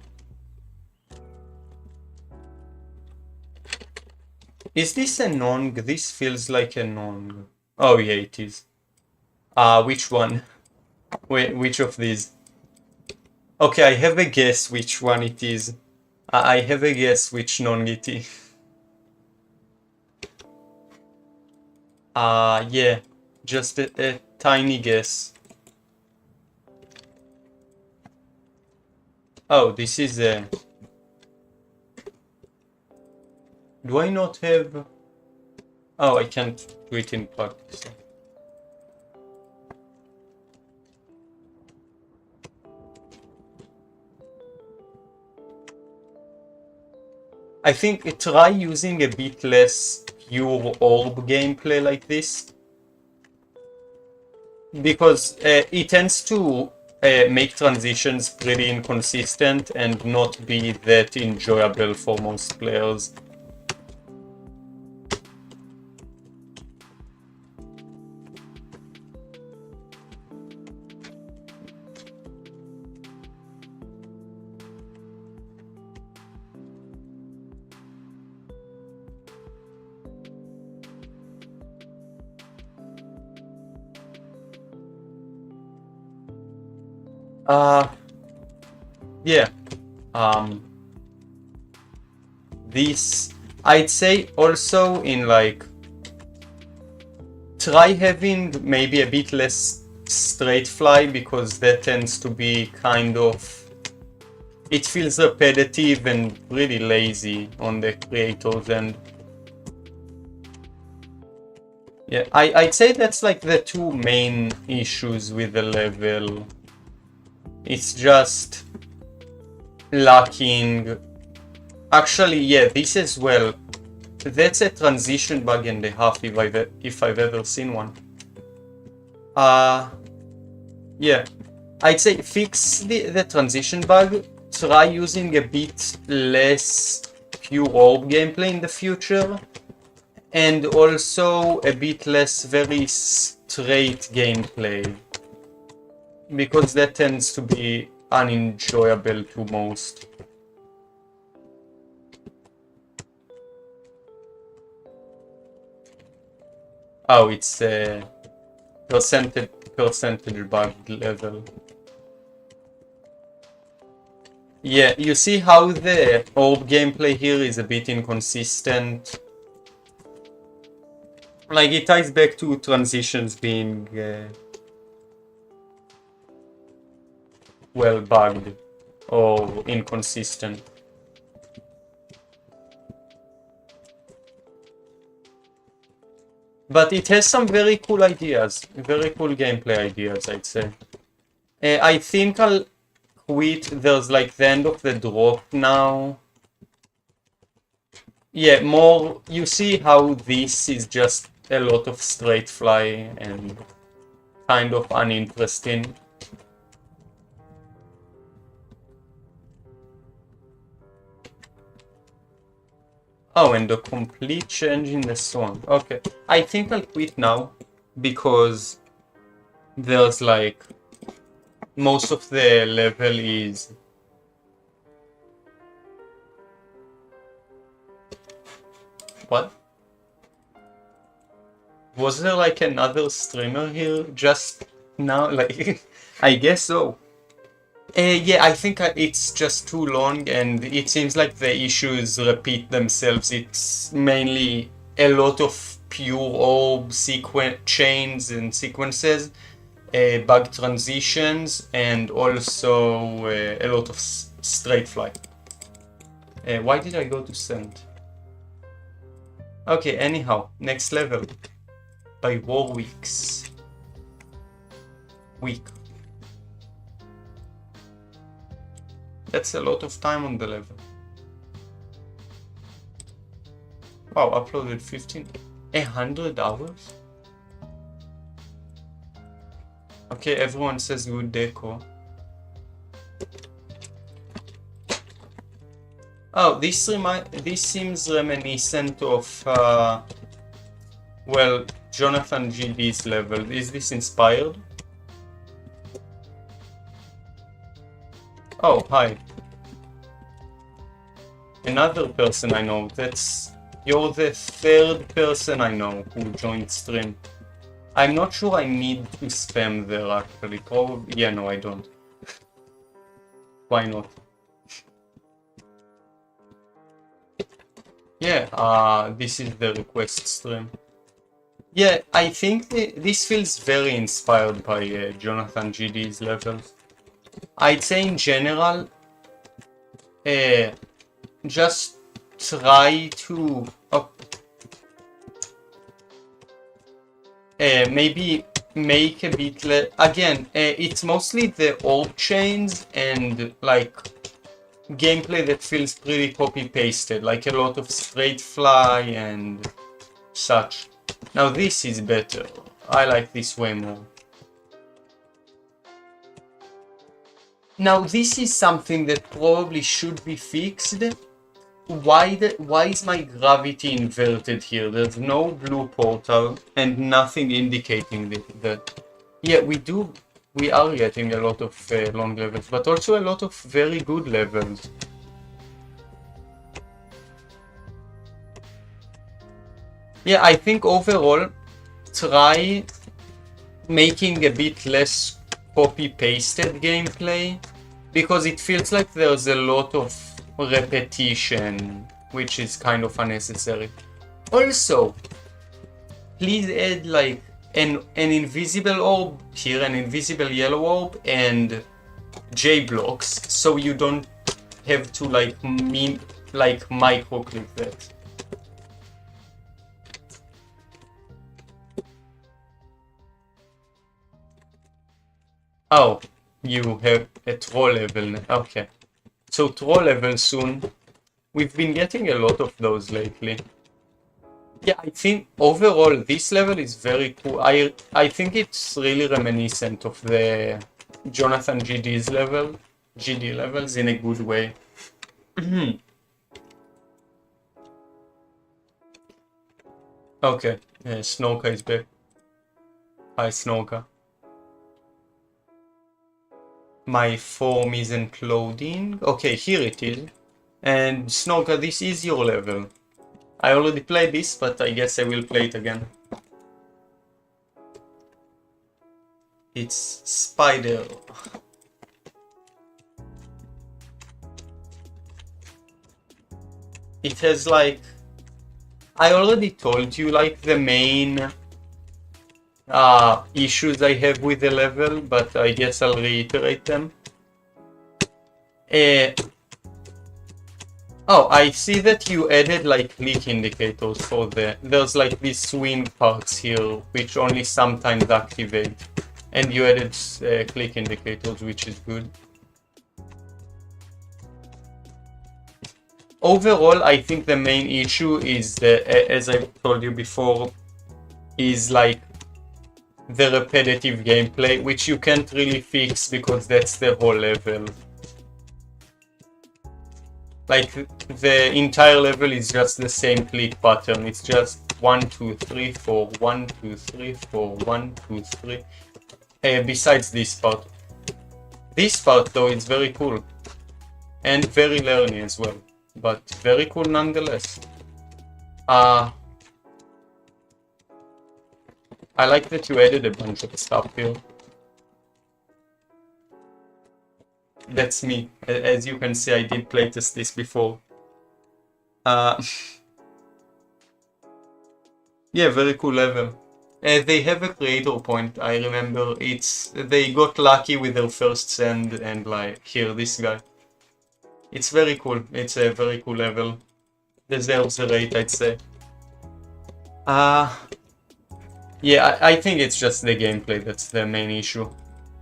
Is this a nong? This feels like a nong. Oh yeah, it is. Which one? Wait, which of these? Okay, I have a guess which one it is. I have a guess which nong it is. Yeah, just a tiny guess. Oh, this is a... Do I not have... Oh, I can't do it in practice. I think try using a bit less pure orb gameplay like this. Because it tends to make transitions pretty inconsistent and not be that enjoyable for most players. Yeah. This, I'd say also in like, try having maybe a bit less straight fly because that tends to be kind of, it feels repetitive and really lazy on the creator's end. Yeah, I'd say that's like the two main issues with the level. It's just lacking. Actually, yeah, this as well. That's a transition bug and a half if I've ever seen one. Yeah, I'd say fix the transition bug. Try using a bit less pure orb gameplay in the future. And also a bit less very straight gameplay. Because that tends to be unenjoyable to most. Oh, it's a percentage bug level. Yeah, you see how the orb gameplay here is a bit inconsistent. Like, it ties back to transitions being well bugged or inconsistent. But it has some very cool ideas, very cool gameplay ideas, I'd say. I think I'll quit. There's like the end of the drop now. Yeah, more, you see how this is just a lot of straight fly and kind of uninteresting. Oh, and the complete change in the song. Okay, I think I'll quit now because there's like most of the level is what? Was there like another streamer here just now? Like, I guess so. Yeah, I think it's just too long and it seems like the issues repeat themselves. It's mainly a lot of pure orb chains and sequences, bug transitions, and also a lot of straight fly. Why did I go to send? Okay, anyhow, next level by Warwick's week. That's a lot of time on the level. Wow, uploaded 100 hours? Okay, everyone says good deco. Oh, this seems reminiscent of well, Jonathan GD's level. Is this inspired? Oh, hi. Another person I know. You're the third person I know who joined stream. I'm not sure I need to spam there actually. Probably, yeah, no, I don't. Why not? Yeah, this is the request stream. Yeah, I think this feels very inspired by Jonathan GD's levels. I'd say in general, just try to maybe make a bit again, it's mostly the orb chains and like gameplay that feels pretty copy-pasted, like a lot of straight fly and such. Now this is better. I like this way more. Now this is something that probably should be fixed. Why is my gravity inverted here? There's no blue portal and nothing indicating that. Yeah, we are getting a lot of long levels, but also a lot of very good levels. Yeah, I think overall, try making a bit less copy-pasted gameplay, because it feels like there's a lot of repetition, which is kind of unnecessary. Also, please add like an invisible orb here, an invisible yellow orb, and J blocks, so you don't have to like micro click that. Oh, you have a troll level. Okay. So troll level soon. We've been getting a lot of those lately. Yeah, I think overall this level is very cool. I think it's really reminiscent of the Jonathan GD levels in a good way. Okay, Snorka is back. Hi, Snorka. My form isn't loading. Okay, here it is. And Snorka, this is your level. I already played this, but I guess I will play it again. It's Spider. It has like... I already told you like the main issues I have with the level, but I guess I'll reiterate them. Oh, I see that you added like click indicators for there's like these swing parts here, which only sometimes activate. And you added click indicators, which is good. Overall, I think the main issue is, as I told you before, is like the repetitive gameplay, which you can't really fix because that's the whole level. Like the entire level is just the same click pattern. It's just 1, 2, 3, 4, 1, 2, 3, 4, 1, 2, 3. Besides this part. This part though is very cool. And very learny as well. But very cool nonetheless. I like that you added a bunch of stuff here. That's me. As you can see, I did playtest this before. Yeah, very cool level. They have a creator point, I remember. They got lucky with their first send and like, here, this guy. It's very cool. It's a very cool level. Deserves a rate, I'd say. Yeah, I think it's just the gameplay that's the main issue.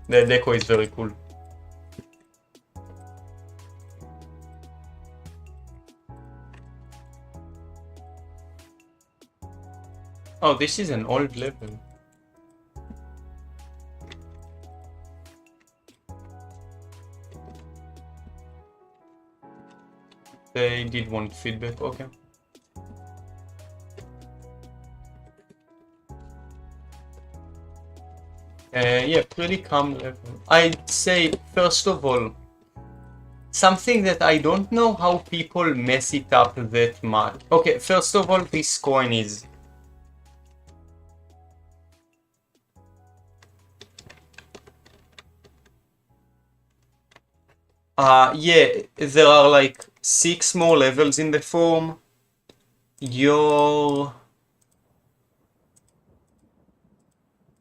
The deco is very cool. Oh, this is an old level. They did want feedback, okay. Yeah, pretty calm level. I'd say, first of all, something that I don't know how people mess it up that much. Okay, first of all, this coin is... yeah, there are like 6 more levels in the form.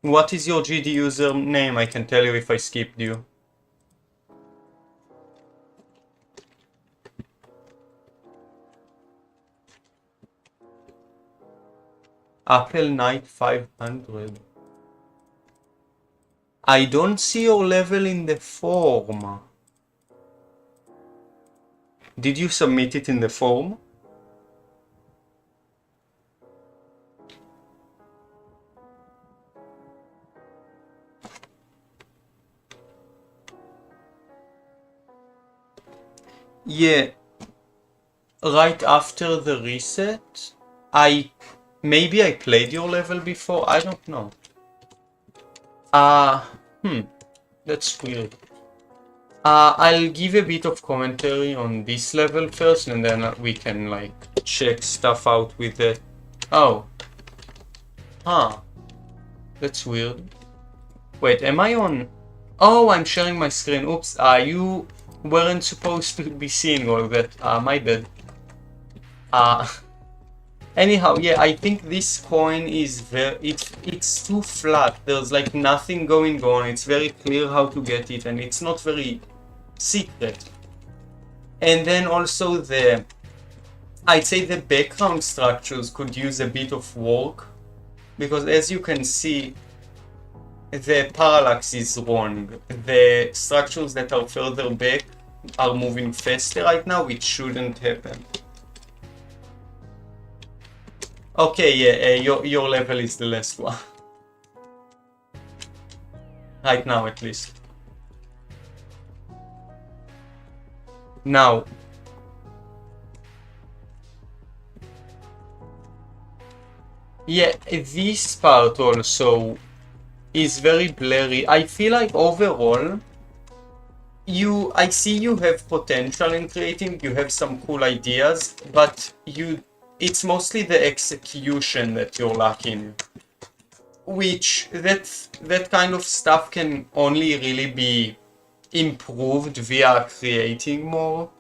What is your GD username? I can tell you if I skipped you. Apple Knight 500. I don't see your level in the form. Did you submit it in the form? Yeah, right after the reset, maybe I played your level before, I don't know. That's weird. I'll give a bit of commentary on this level first, and then we can like check stuff out with it. Oh. Huh. That's weird. Wait, am I on? Oh, I'm sharing my screen. Oops. You weren't supposed to be seeing all that. My bad. Anyhow, yeah, I think this coin is it's too flat. There's like nothing going on. It's very clear how to get it, and it's not very secret. And then also I'd say the background structures could use a bit of work, because as you can see, the parallax is wrong. The structures that are further back are moving faster right now, which shouldn't happen. Okay, yeah, your level is the last one. Right now, at least. Now. Yeah, this part also is very blurry. I feel like overall, I see you have potential in creating, you have some cool ideas, but it's mostly the execution that you're lacking. Which, that kind of stuff can only really be improved via creating more.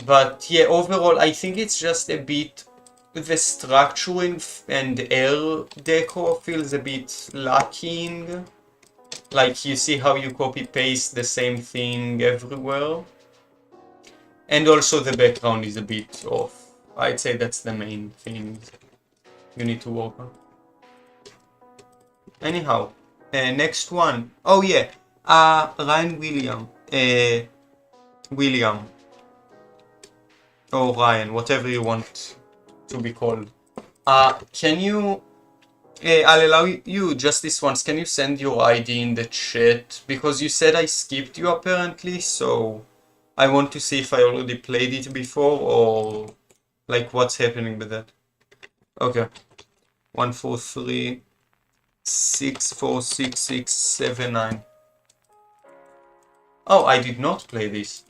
But yeah, overall, I think it's just a bit, the structuring and air decor feels a bit lacking. Like, you see how you copy paste the same thing everywhere. And also the background is a bit off. I'd say that's the main thing you need to work on. Anyhow, next one. Oh yeah, Ryan William. Or Ryan, whatever you want to be called. Can you... I'll allow you just this once. Can you send your ID in the chat? Because you said I skipped you apparently, so I want to see if I already played it before or like what's happening with that. Okay. 143 646679. Oh, I did not play this.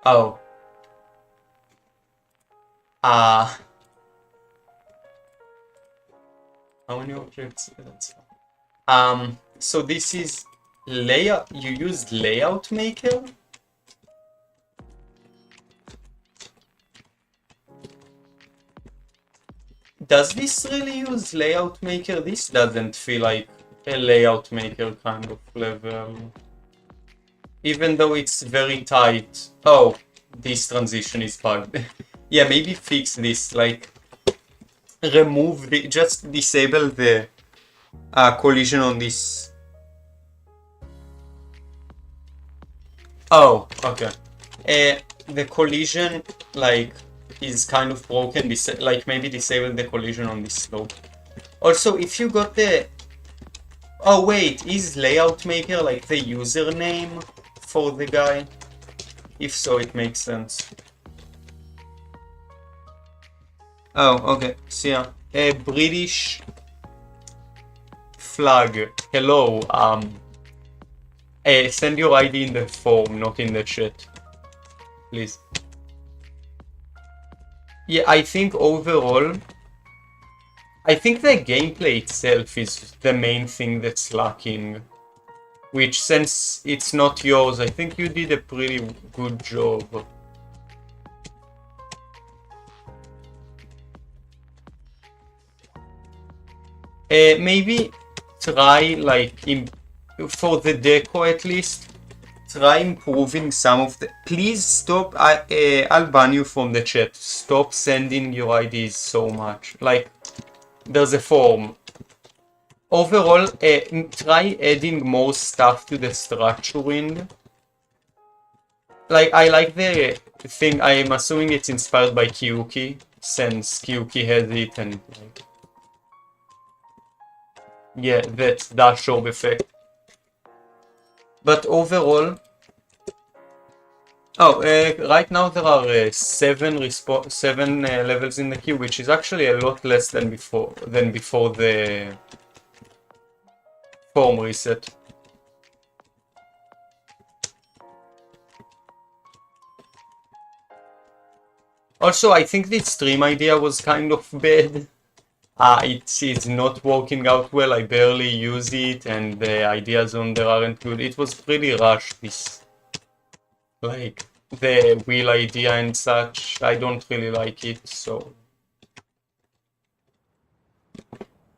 Oh. How many objects? That's fine. So this is layout. You use layout maker? Does this really use layout maker? This doesn't feel like a layout maker kind of level. Even though it's very tight. Oh, this transition is bugged. Yeah, maybe fix this, like remove just disable the collision on this. Oh, okay. The collision like is kind of broken. Like maybe disable the collision on this slope. Also, if you got the... Oh wait, is layout maker like the username for the guy? If so, it makes sense. Oh, okay. So yeah, a British flag. Hello. Send your ID in the form, not in the chat, please. Yeah, I think overall, I think the gameplay itself is the main thing that's lacking. Which, since it's not yours, I think you did a pretty good job. Maybe try, like, for the deco at least, try improving some of the... Please stop, I'll ban you from the chat. Stop sending your IDs so much. Like, there's a form. Overall, try adding more stuff to the structuring. Like, I like the thing, I'm assuming it's inspired by Kyuki, since Kyuki has it, and like... Yeah, that's dash orb effect. But overall... Oh, right now there are seven levels in the queue, which is actually a lot less than before the form reset. Also, I think the stream idea was kind of bad. It's not working out well. I barely use it, and the ideas on there aren't good. It was pretty rushed, this, like, the wheel idea and such. I don't really like it, so...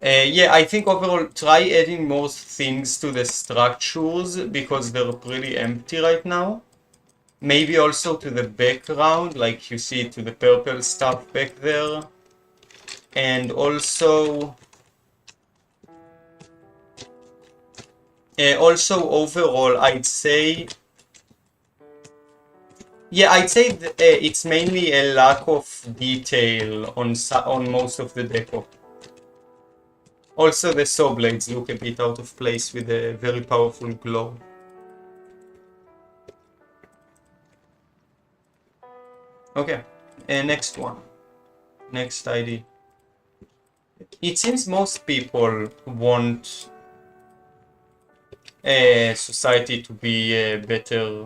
yeah, I think overall, try adding more things to the structures, because they're pretty empty right now. Maybe also to the background, like you see, to the purple stuff back there. And also... also, overall, I'd say... Yeah, I'd say it's mainly a lack of detail on most of the deco. Also, the saw blades look a bit out of place with a very powerful glow. Okay, next one. Next ID. It seems most people want society to be better...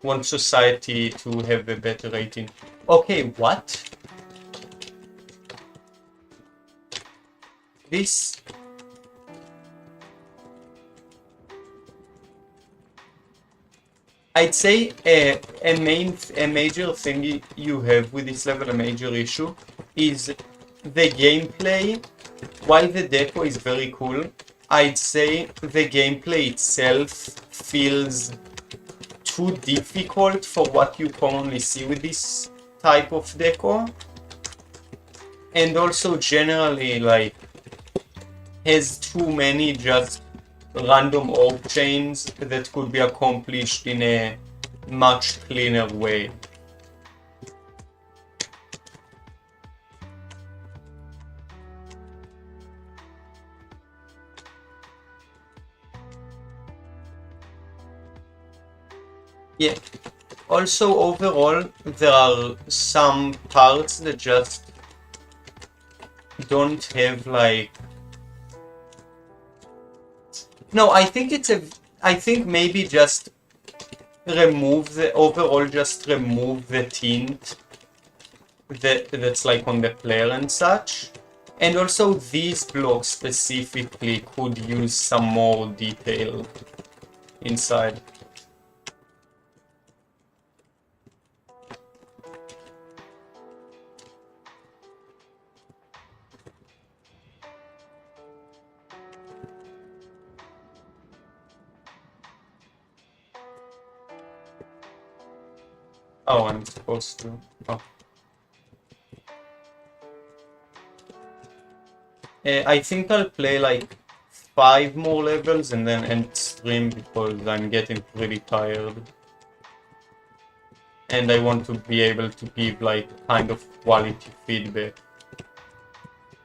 want society to have a better rating. Okay, what? This... I'd say a major thing you have with this level, a major issue, is the gameplay. While the deco is very cool, I'd say the gameplay itself feels too difficult for what you commonly see with this type of deco. And also generally, like, has too many just random orb chains that could be accomplished in a much cleaner way. Yeah. Also, overall, there are some parts that just don't have, like... No, I think it's a... I think maybe just remove the... Overall, just remove the tint that's like on the player and such. And also, these blocks specifically could use some more detail inside. Oh, I'm supposed to... Oh. I think I'll play like 5 more levels and then end stream because I'm getting pretty tired. And I want to be able to give like kind of quality feedback.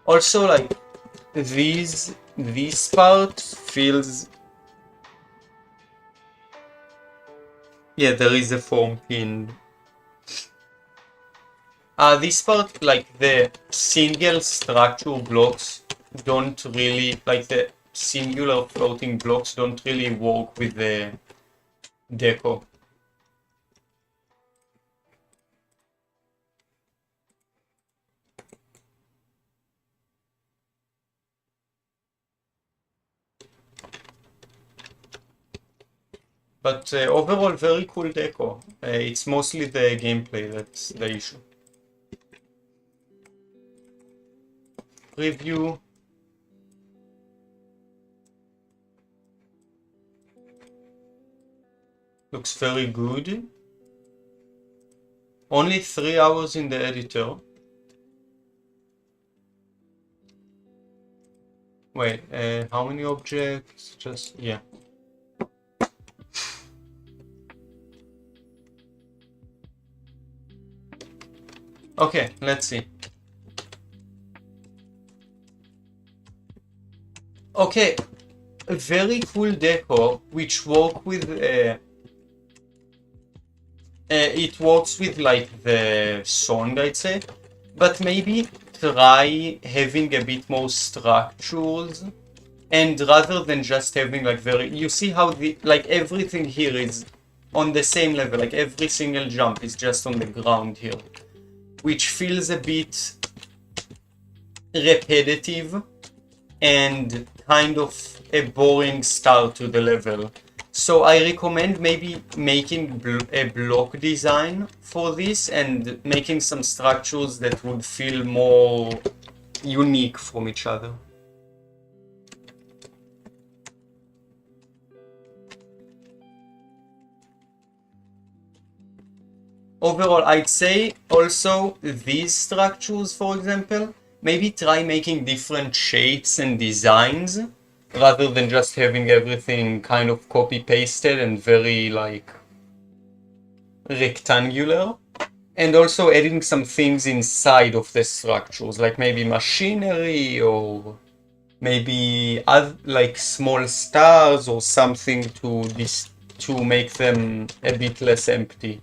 Also, like this part feels, yeah, there is a form pinned. This part, like the single structure blocks don't really, like the singular floating blocks don't really work with the deco. But overall, very cool deco. It's mostly the gameplay that's the issue. Review. Looks very good. Only 3 hours in the editor. Wait, how many objects? Just, yeah. Okay, let's see. Okay, a very cool deco which work with it works with like the song, I'd say, but maybe try having a bit more structures, and rather than just having like you see how the like everything here is on the same level, like every single jump is just on the ground here, which feels a bit repetitive and kind of a boring start to the level. So I recommend maybe making a block design for this and making some structures that would feel more unique from each other. Overall, I'd say also these structures, for example, maybe try making different shapes and designs rather than just having everything kind of copy-pasted and very like rectangular. And also adding some things inside of the structures, like maybe machinery or maybe like small stars or something to make them a bit less empty.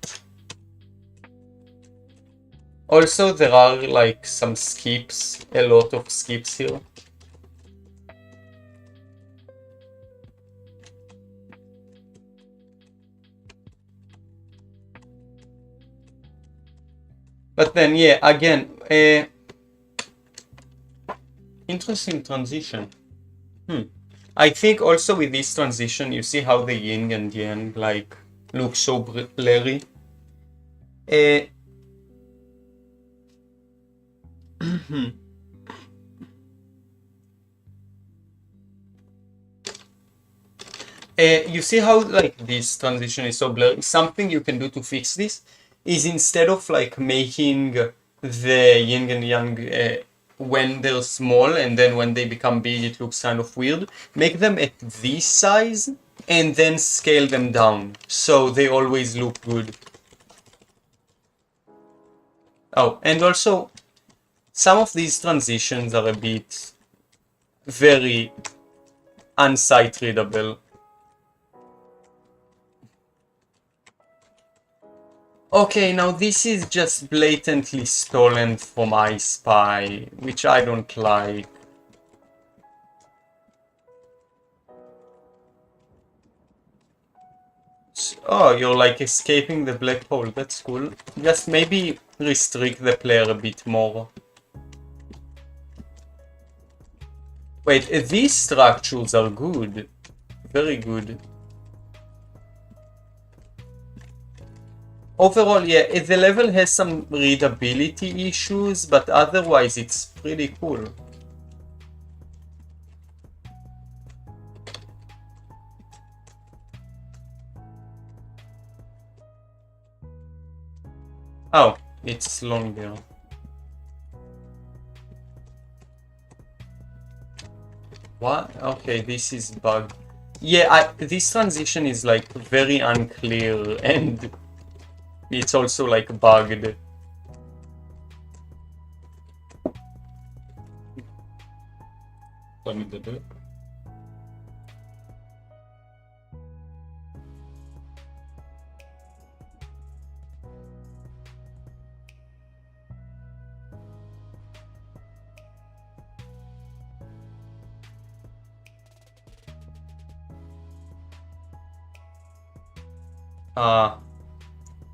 Also, there are like some skips, a lot of skips here. But then, yeah, again, interesting transition. I think also with this transition, you see how the yin and yang like look so blurry. You see how like this transition is so blurry? Something you can do to fix this is instead of like making the yin and yang when they're small and then when they become big it looks kind of weird, make them at this size and then scale them down so they always look good. Oh, and also some of these transitions are a bit very unsight readable. Okay, now this is just blatantly stolen from I Spy, which I don't like. Oh, you're like escaping the black hole, that's cool. Just maybe restrict the player a bit more. Wait, these structures are good. Very good. Overall, yeah, the level has some readability issues, but otherwise it's pretty cool. Oh, it's longer. What? Okay, this is bug. Yeah, this transition is like very unclear and it's also like bugged. אתה מדבר?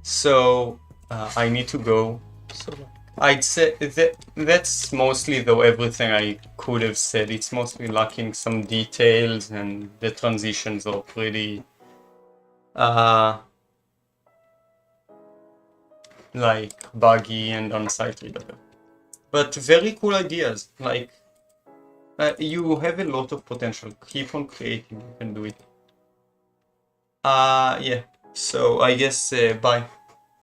So I need to go. So I'd say that's mostly though everything I could have said. It's mostly lacking some details and the transitions are pretty like buggy and unsightly. But very cool ideas. Like you have a lot of potential. Keep on creating. You can do it. Yeah. So I guess bye.